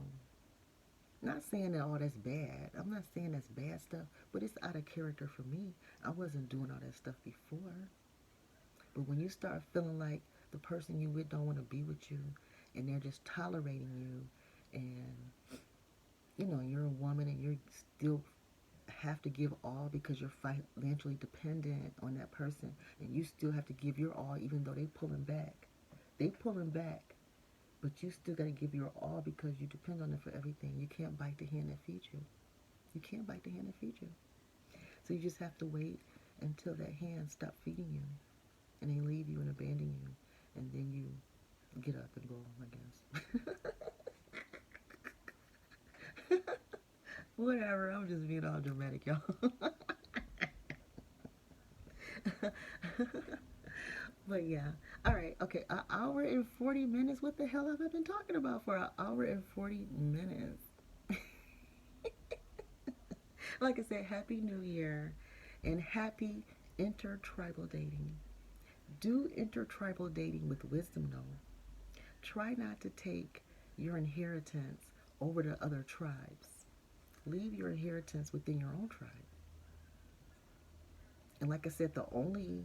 not saying that all that's bad. I'm not saying that's bad stuff, but it's out of character for me. I wasn't doing all that stuff before. But when you start feeling like the person you with don't want to be with you and they're just tolerating you, and, you know, you're a woman and you still have to give all because you're financially dependent on that person, and you still have to give your all even though they pulling back. They pulling back. But you still got to give your all because you depend on it for everything. You can't bite the hand that feeds you. You can't bite the hand that feeds you. So you just have to wait until that hand stops feeding you. And they leave you and abandon you. And then you get up and go, I guess. Whatever. I'm just being all dramatic, y'all. But yeah. All right. Okay. An hour and 40 minutes. What the hell have I been talking about for an hour and 40 minutes? Like I said, Happy New Year and happy intertribal dating. Do intertribal dating with wisdom, though. Try not to take your inheritance over to other tribes. Leave your inheritance within your own tribe. And like I said, the only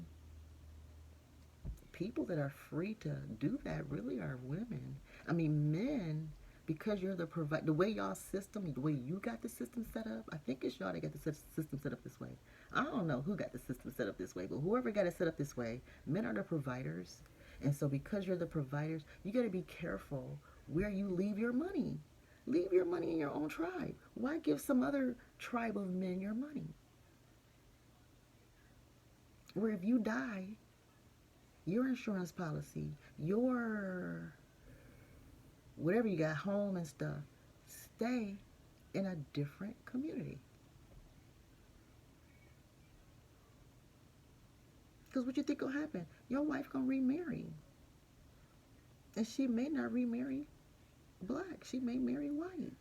people that are free to do that really are women. I mean, men, because you're the provider, the way y'all system, the way you got the system set up, I think it's y'all that got the system set up this way. I don't know who got the system set up this way, but whoever got it set up this way, men are the providers. And so because you're the providers, you got to be careful where you leave your money. Leave your money in your own tribe. Why give some other tribe of men your money? Where if you die, your insurance policy, your whatever you got, home and stuff, stay in a different community. Because what you think will happen? Your wife gonna remarry. And she may not remarry black. She may marry white.